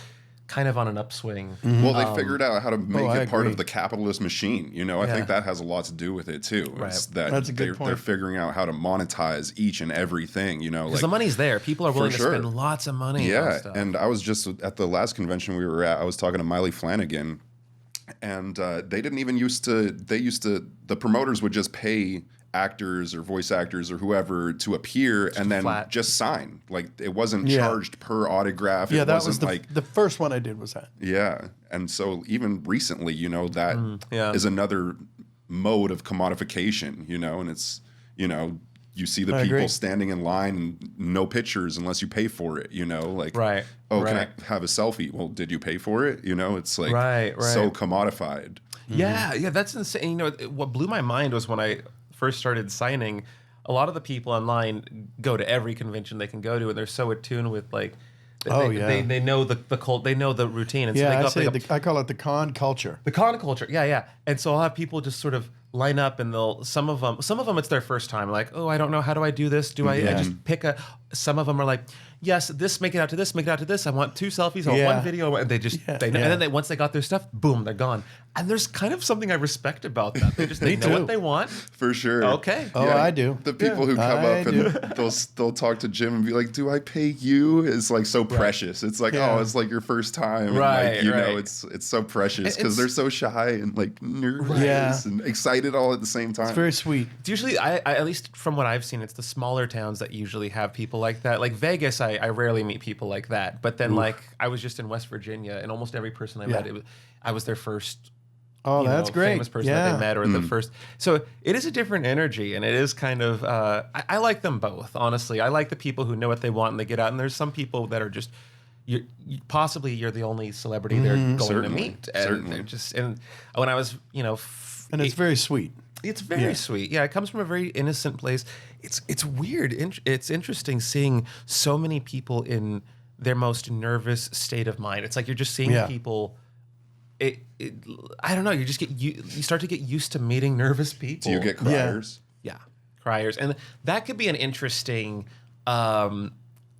kind of on an upswing. Well, they figured out how to make it part of the capitalist machine. I think that has a lot to do with it too. Right. That's a good point. They're figuring out how to monetize each and everything. Because the money's there. People are willing to spend lots of money. Yeah, on stuff. And I was just at the last convention we were at. I was talking to Miley Flanagan, and they didn't even the promoters would just pay actors or voice actors or whoever to appear and then just sign. Like it wasn't charged per autograph. Yeah, it that wasn't was the first one I did was that. Yeah. And so even recently, that is another mode of commodification, and it's, you see the people standing in line and no pictures unless you pay for it, like, right. Can I have a selfie? Well, did you pay for it? It's like so commodified. Yeah, that's insane. What blew my mind was when I first started signing, a lot of the people online go to every convention they can go to, and they're so attuned with like, they know the cult, they know the routine. And so I call it the con culture. The con culture, yeah. And so I'll have people just sort of line up, and some of them it's their first time. Like, oh, I don't know, how do I do this? I just pick some of them are like, yes, make it out to this, make it out to this. I want 2 selfies, I want 1 video, and they just they know. And then once they got their stuff, boom, they're gone. And there's kind of something I respect about that. They know what they want. For sure. Okay. Oh, I do. The people who come up and they'll talk to Jim and be like, "Do I pay you?" It's like so precious. It's like, oh, it's like your first time. Right. And like, it's so precious because they're so shy and like nervous and excited all at the same time. It's very sweet. It's usually, I at least from what I've seen, it's the smaller towns that usually have people like that. Like Vegas, I rarely meet people like that. But then like I was just in West Virginia, and almost every person I met, I was their first. Oh, that's great. Famous person that they met, or the first. So it is a different energy, and it is kind of. I like them both, honestly. I like the people who know what they want and they get out, and there's some people that are just. Possibly you're the only celebrity they're going to meet, and they're just. And when I was, and it's very sweet. It's very sweet. Yeah, it comes from a very innocent place. It's weird. It's interesting seeing so many people in their most nervous state of mind. It's like you're just seeing people. I don't know. You start to get used to meeting nervous people. Do you get criers? Yeah, criers, and that could be an interesting.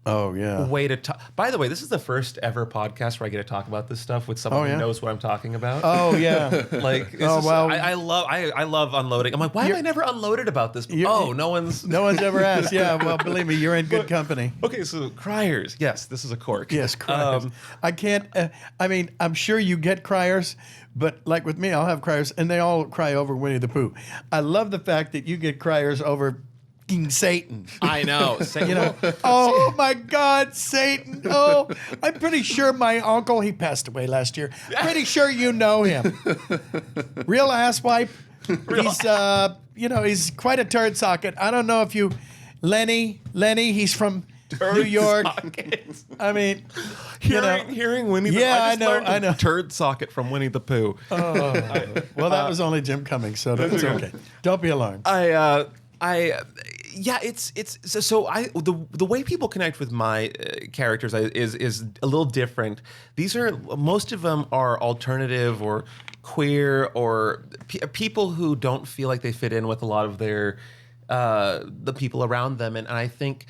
Way to talk. By the way, this is the first ever podcast where I get to talk about this stuff with someone who knows what I'm talking about. Oh yeah, like I love unloading. I'm like, why have I never unloaded about this? No one's ever asked. Yeah, well, believe me, you're in good company. Okay, so criers. Yes, this is a cork. Yes, criers. I can't. I'm sure you get criers, but like with me, I'll have criers, and they all cry over Winnie the Pooh. I love the fact that you get criers over. Satan. I know. Oh my God, Satan. Oh, I'm pretty sure my uncle, he passed away last year. Pretty sure you know him. Real asswipe. He's quite a turd socket. I don't know if you, Lenny, he's from New York. Sockets. I mean, hearing Winnie the Pooh. Yeah, I know. Turd socket from Winnie the Pooh. Oh, well, that was only Jim Cummings, so that's okay. Don't be alarmed. The way people connect with my characters is a little different. Most of them are alternative or queer or people who don't feel like they fit in with a lot of their the people around them, and I think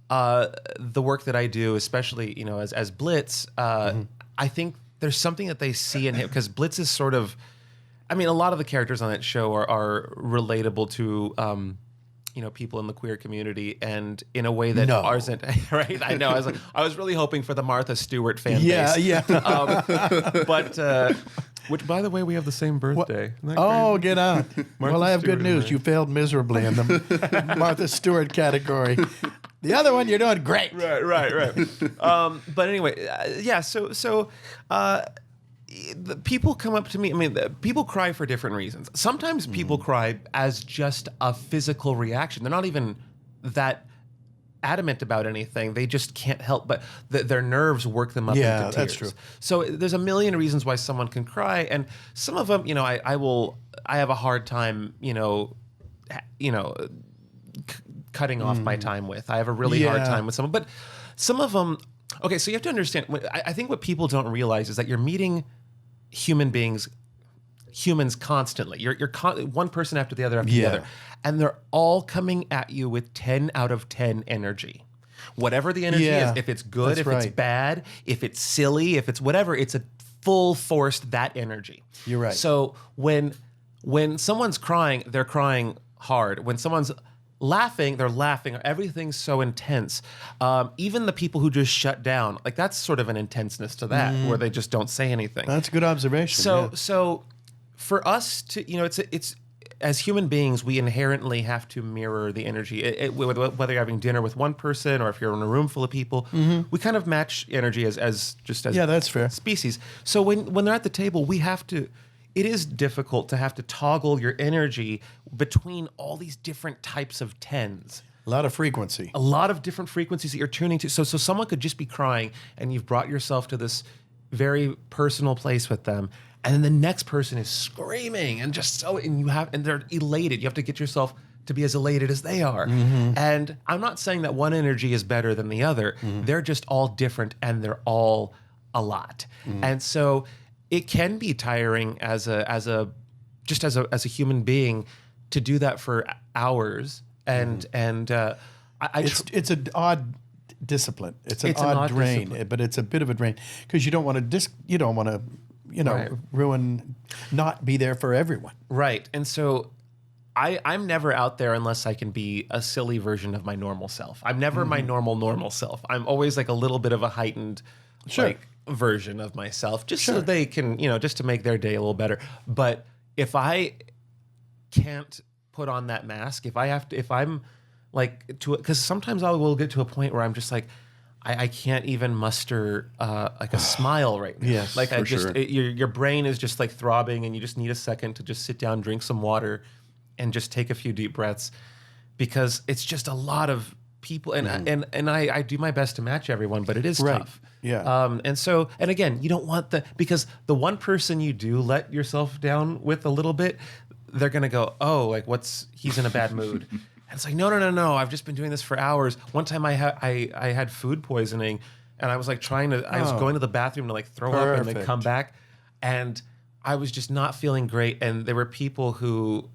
the work that I do, especially as Blitz, I think there's something that they see in him because Blitz is sort of, a lot of the characters on that show are relatable to. People in the queer community, and in a way that ours isn't. Right? I know. I was really hoping for the Martha Stewart fan base. Yeah. But which, by the way, we have the same birthday. Oh, get out! Well, I have good news. You failed miserably in the Martha Stewart category. The other one, you're doing great. Right. But anyway, So. The people come up to me. People cry for different reasons. Sometimes people cry as just a physical reaction. They're not even that adamant about anything. They just can't help but their nerves work them up into tears. That's true. So there's a million reasons why someone can cry, and some of them, I have a hard time, cutting off my time with. I have a really hard time with someone, but some of them. Okay, so you have to understand. I think what people don't realize is that you're meeting humans constantly. You're one person after the other after the other, and they're all coming at you with 10 out of 10 energy. Whatever the energy is, if it's good, it's bad, if it's silly, if it's whatever, it's a full forced that energy. You're right. So when someone's crying, they're crying hard. When someone's laughing, they're laughing. Everything's so intense. Even the people who just shut down, like that's sort of an intenseness to that, where they just don't say anything. That's a good observation. So for us to, as human beings, we inherently have to mirror the energy. Whether you're having dinner with one person or if you're in a room full of people, we kind of match energy as that's fair. species. So when they're at the table, we have to. It is difficult to have to toggle your energy between all these different types of tens. A lot of frequency. A lot of different frequencies that you're tuning to. So someone could just be crying, and you've brought yourself to this very personal place with them, and then the next person is screaming and and they're elated. You have to get yourself to be as elated as they are. And I'm not saying that one energy is better than the other. They're just all different, and they're all a lot. And so it can be tiring as a human being to do that for hours. And it's an odd discipline. It's an odd drain, discipline. But it's a bit of a drain because you don't want to Right. ruin, not be there for everyone. Right. And so I'm never out there unless I can be a silly version of my normal self. I'm never my normal self. I'm always like a little bit of a heightened version of myself, just so they can, just to make their day a little better. But if I can't put on that mask, if I'm like, because sometimes I will get to a point where I'm just like, I can't even muster like a smile right now. Yes, like sure. Your brain is just like throbbing, and you just need a second to just sit down, drink some water, and just take a few deep breaths, because it's just a lot of people, and I do my best to match everyone, but it is tough. Yeah. And again, you don't want because the one person you do let yourself down with a little bit, they're gonna go, oh, like he's in a bad mood. And it's like, no. I've just been doing this for hours. One time I had food poisoning, and I was like I was going to the bathroom to like throw up and then come back, and I was just not feeling great. And there were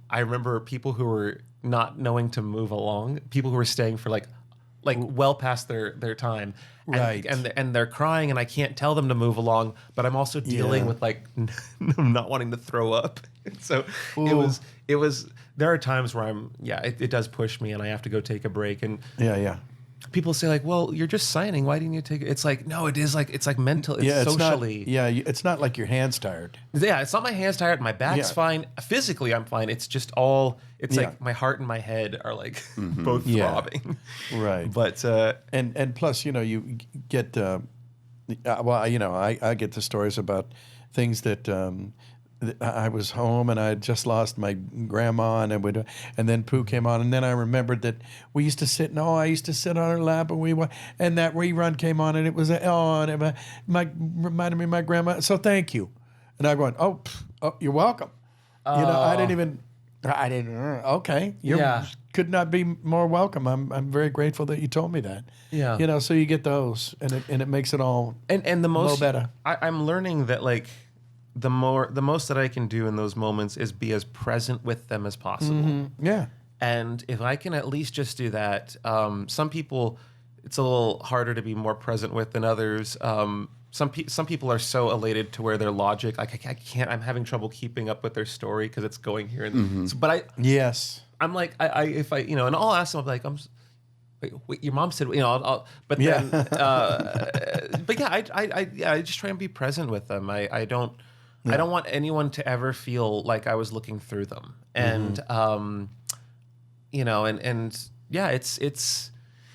I remember people who were not knowing to move along, people who were staying for like well past their time. Right. And they're crying, and I can't tell them to move along, but I'm also dealing with like not wanting to throw up. So it was there are times where it does push me, and I have to go take a break. And people say like, well, you're just signing. Why didn't you take it? It's like, no, it's like mental. It's socially. It's not like your hand's tired. Yeah, it's not my hands tired. My back's fine. Physically, I'm fine. It's just like my heart and my head are like both throbbing. Right. But and plus, you get I get the stories about things that I was home and I had just lost my grandma, and then Pooh came on, and then I remembered that we used to sit. I used to sit on her lap, and that rerun came on, and it was and it reminded me of my grandma. So thank you, and I going, oh, you're welcome. I didn't. Okay, could not be more welcome. I'm very grateful that you told me that. Yeah, so you get those, and it makes it all and the most better. I'm learning that like. The most that I can do in those moments is be as present with them as possible. Yeah. And if I can at least just do that, some people, it's a little harder to be more present with than others. Some people are so elated to where their logic, like I can't, I'm having trouble keeping up with their story because it's going here. And but I'm like, if I, and I'll ask them, like, wait, your mom said, but then, but yeah, I just try and be present with them. I don't want anyone to ever feel like I was looking through them. And, it's,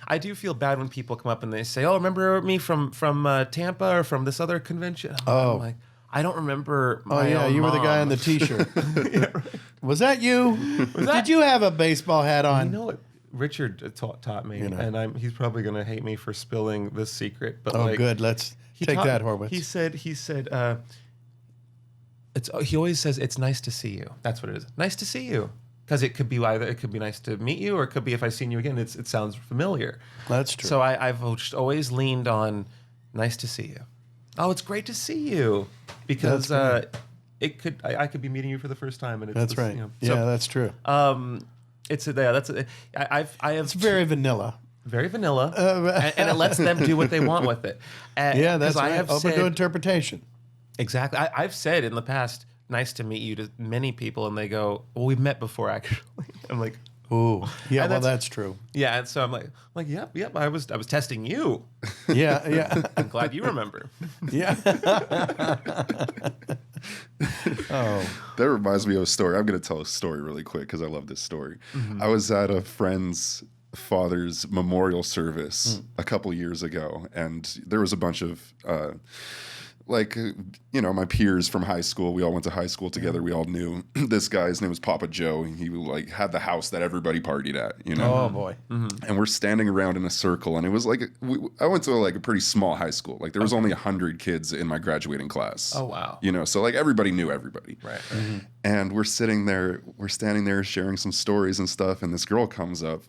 I do feel bad when people come up and they say, oh, remember me from Tampa or from this other convention? I'm like, I don't remember my own you were the guy on the T-shirt. Was that you? Did you have a baseball hat on? You know what Richard taught me, and he's probably going to hate me for spilling this secret. But good. Let's take that, Horwitz. He said, he always says, it's nice to see you. That's what it is. Nice to see you. Because it could be nice to meet you, or it could be if I've seen you again, it sounds familiar. That's true. So I've just always leaned on nice to see you. Oh, it's great to see you. Because I could be meeting you for the first time. And that's right. That's true. It's very vanilla. Very vanilla. And it lets them do what they want with it. That's right. Open to interpretation. Exactly. I've said in the past, nice to meet you to many people, and they go, well, we've met before, actually. I'm like, ooh. Yeah, well, that's true. Yeah, and so I'm like, yep, I was testing you. Yeah. I'm glad you remember. Yeah. That reminds me of a story. I'm going to tell a story really quick because I love this story. I was at a friend's father's memorial service a couple years ago, and there was a bunch of my peers from high school. We all went to high school together. We all knew this guy. His name was Papa Joe. He like had the house that everybody partied at, you know. Oh boy. And we're standing around in a circle, and it was like I went to like a pretty small high school. Like there was only 100 kids in my graduating class. Oh wow. You know, so like everybody knew everybody. Right. And we're standing there sharing some stories and stuff, and this girl comes up,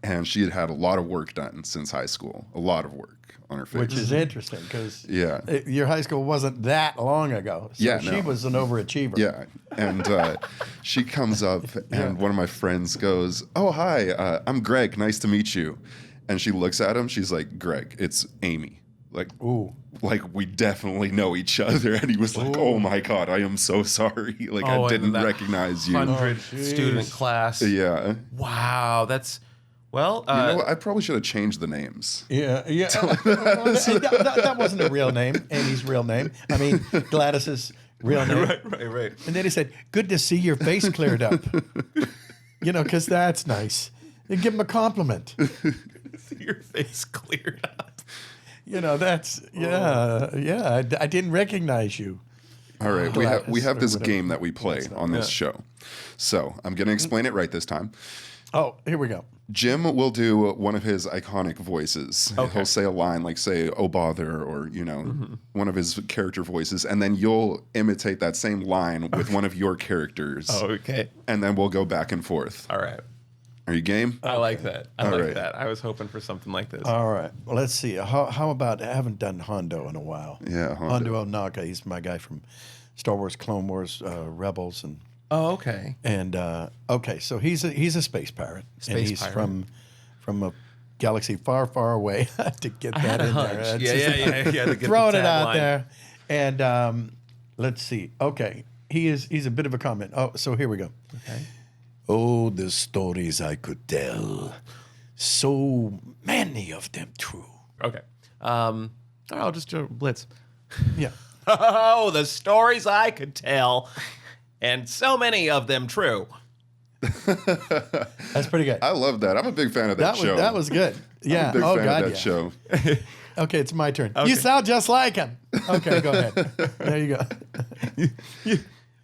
and she had a lot of work done since high school. A lot of work on her face. Which is interesting because Yeah. your high school wasn't that long ago. So Yeah, she no. was an overachiever. Yeah. And she comes up, and one of my friends goes, "Oh, hi, I'm Greg. Nice to meet you." And she looks at him. She's like, "Greg, it's Amy." Like, Ooh. like we definitely know each other. And he was like, "Oh my God, I am so sorry. Like I didn't recognize you." 100 jeez. student class. Yeah. Wow, that's well. You know what? I probably should have changed the names. Yeah. That wasn't a real name. Amy's real name. I mean, Gladys's real name. Right. And then he said, "Good to see your face cleared up." You know, because that's nice. You give him a compliment. See your face cleared up. You know, that's I didn't recognize you. All right, we have this whatever. game that we play on this show. So I'm going to explain it right this time. Oh, here we go. Jim will do one of his iconic voices. Okay. He'll say a line like, say, "Oh, bother," or, you know, one of his character voices. And then you'll imitate that same line with one of your characters. Okay. And then we'll go back and forth. All right. Are you game? I like that. I All like right. that. I was hoping for something like this. All right. Well, let's see. How about, I haven't done Hondo in a while. Yeah, Hondo. Onaka. He's my guy from Star Wars, Clone Wars, Rebels, and okay. okay. So he's a space pirate, and Space he's pirate. from a galaxy far, far away. To get that in there, Hunch. It's Yeah. just To get throwing the it out tagline. there. And let's see. Okay, he's a bit of a comment. Oh, so here we go. Okay. Oh, the stories I could tell, so many of them true. Okay. All right, I'll just blitz. Yeah. Oh, the stories I could tell, and so many of them true. That's pretty good. I love that. I'm a big fan of that show. That was good. Yeah. I'm a big Oh fan God, of that yeah. show. Okay, it's my turn. Okay. You sound just like him. Okay, go ahead. There you go.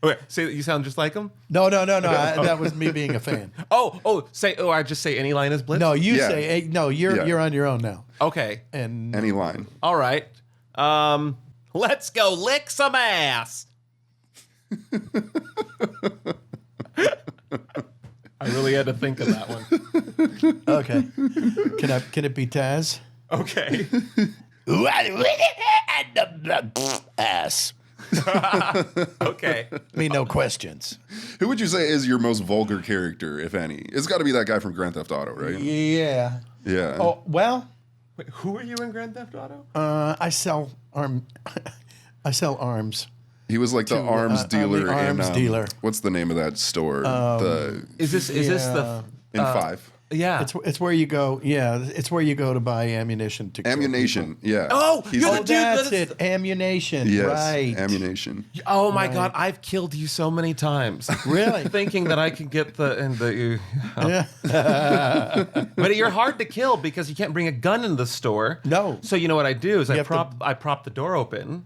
Okay, say you sound just like him. No. That was me being a fan. I just say any line is blitz. No, you Yeah. say. Hey, no, you're Yeah. you're on your own now. Okay. And Any line. All right. Let's go lick some ass. I really had to think of that one. okay, can it be Taz? Okay. Ass. Okay. Me, no questions. Who would you say is your most vulgar character, if any? It's got to be that guy from Grand Theft Auto, right? Yeah. Yeah. Oh well, Wait, who are you in Grand Theft Auto? I sell arms. He was like the arms I'm dealer. the arms dealer. What's the name of that store? Is this the In 5. yeah? It's where you go. Yeah, it's where you go to buy ammunition to kill Ammunition. Yeah. Oh, He's you're the- people. Dude, That's that is- it. Ammunition. Yes. Right. Ammunition. Oh my God, I've killed you so many times. Really? Thinking that I could get the Yeah. but you're hard to kill because you can't bring a gun in the store. No. So you know what I do is I have to- prop the door open.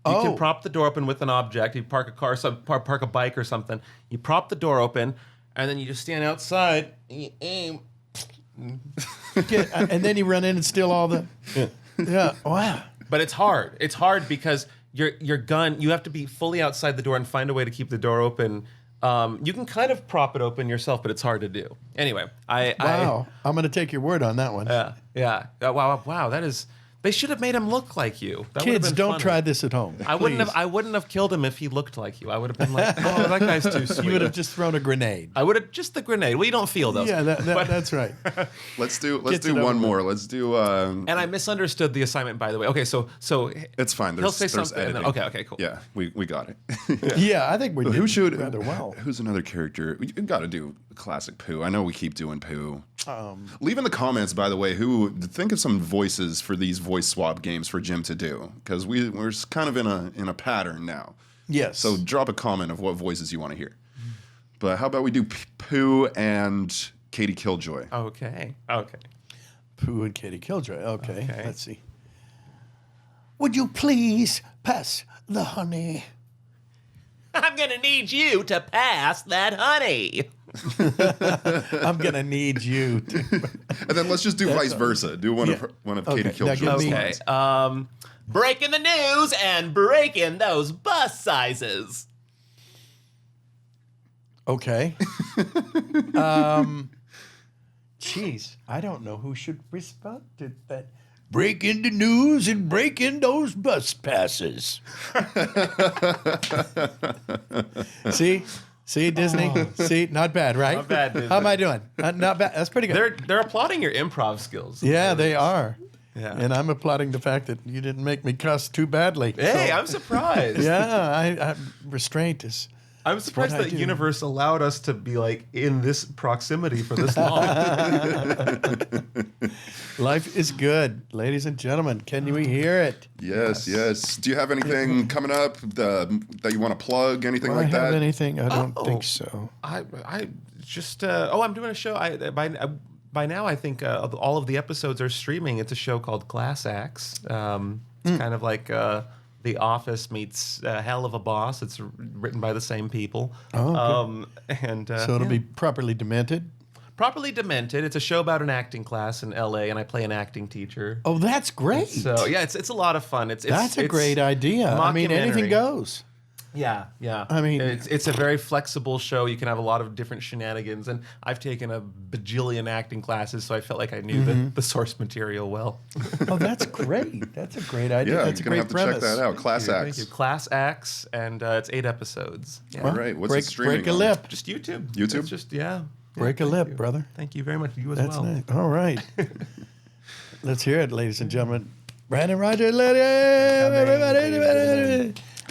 You Oh. can prop the door open with an object. You park a car, park a bike or something. You prop the door open, and then you just stand outside. And you aim. And then you run in and steal all the. Yeah. Wow. But it's hard. It's hard because your gun. You have to be fully outside the door and find a way to keep the door open. You can kind of prop it open yourself, but it's hard to do. Anyway, Wow. I'm going to take your word on that one. Yeah. Wow. That is. They should have made him look like you. That would have Kids, been don't funny. try this at home. I wouldn't please. have. I wouldn't have killed him if he looked like you. I would have been like, oh, that guy's too sweet. You would have just thrown a grenade. I would have just the grenade. Well, you don't feel those. Yeah, that's right. Let's do Gets it over one with. more. Let's do. And I misunderstood the assignment, by the way. Okay, so It's fine. he'll say there's something. And then, editing. okay, cool. Yeah, we got it. Yeah, I think we did Who should? rather well. Who's another character? You got to do classic Pooh. I know we keep doing Pooh. Leave in the comments, by the way, who think of some voices for these voice swap games for Jim to do, because we're kind of in a pattern now. Yes. So drop a comment of what voices you want to hear. But how about we do Pooh and Katie Killjoy? Okay. Pooh and Katie Killjoy. Okay. Let's see. Would you please pass the honey? I'm gonna need you to pass that honey. I'm gonna need you to. And then let's just do vice versa. Do one of Katie Killjoy's. Okay. Breaking the news and breaking those bus sizes. Okay. Jeez, I don't know who should respond to that. Break into news and break in those bus passes. See, Disney. See, not bad, right? Not bad, Disney. How am I doing? Not bad. That's pretty good. They're applauding your improv skills. Yeah, they are. Yeah. And I'm applauding the fact that you didn't make me cuss too badly. Hey, I'm surprised. Yeah, restraint is. I'm surprised what I that do. universe allowed us to be like in this proximity for this long. Life is good, ladies and gentlemen. Can we hear it? Yes. Do you have anything coming up that you want to plug? Anything Do like I have that? anything? I don't think so. I just I'm doing a show. By now I think all of the episodes are streaming. It's a show called Class Acts. It's kind of like The Office meets Helluva Boss. It's written by the same people. Oh, so it'll be properly demented. Properly Demented. It's a show about an acting class in LA, and I play an acting teacher. Oh, that's great. So yeah, it's a lot of fun. That's a great idea. I mean, anything goes. Yeah. I mean, it's a very flexible show. You can have a lot of different shenanigans, and I've taken a bajillion acting classes, so I felt like I knew the source material well. Oh, that's great. That's a great idea. Yeah, That's a you're gonna great have to premise. check that out. Class Thank Acts. you. Class Acts, and it's 8 episodes. Yeah. All right. What's it streaming? break a on? lip. Just YouTube. YouTube? It's just Break a lip, brother. Thank you very much. You as That's well. nice. All right. Let's hear it, ladies and gentlemen. Brandon Rogers, everybody.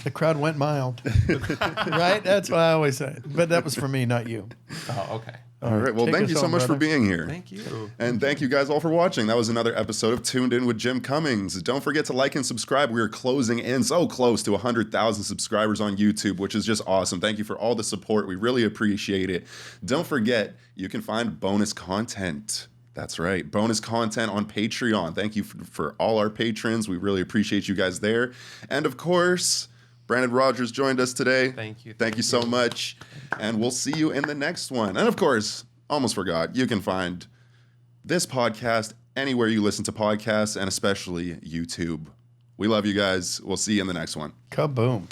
The crowd went mild. Right? That's what I always say. But that was for me, not you. Oh, okay. All right. Well, Take thank us you so home, much for brother. being here. Thank you. And thank you guys all for watching. That was another episode of Tuned In with Jim Cummings. Don't forget to like and subscribe. We are closing in so close to 100,000 subscribers on YouTube, which is just awesome. Thank you for all the support. We really appreciate it. Don't forget, you can find bonus content. That's right. Bonus content on Patreon. Thank you for all our patrons. We really appreciate you guys there. And of course, Brandon Rogers joined us today. Thank you. Thank you so much. And we'll see you in the next one. And of course, almost forgot, you can find this podcast anywhere you listen to podcasts, and especially YouTube. We love you guys. We'll see you in the next one. Kaboom.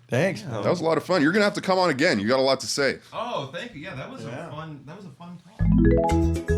Thanks. That was a lot of fun. You're going to have to come on again. You got a lot to say. Oh, thank you. Yeah, that was a fun talk.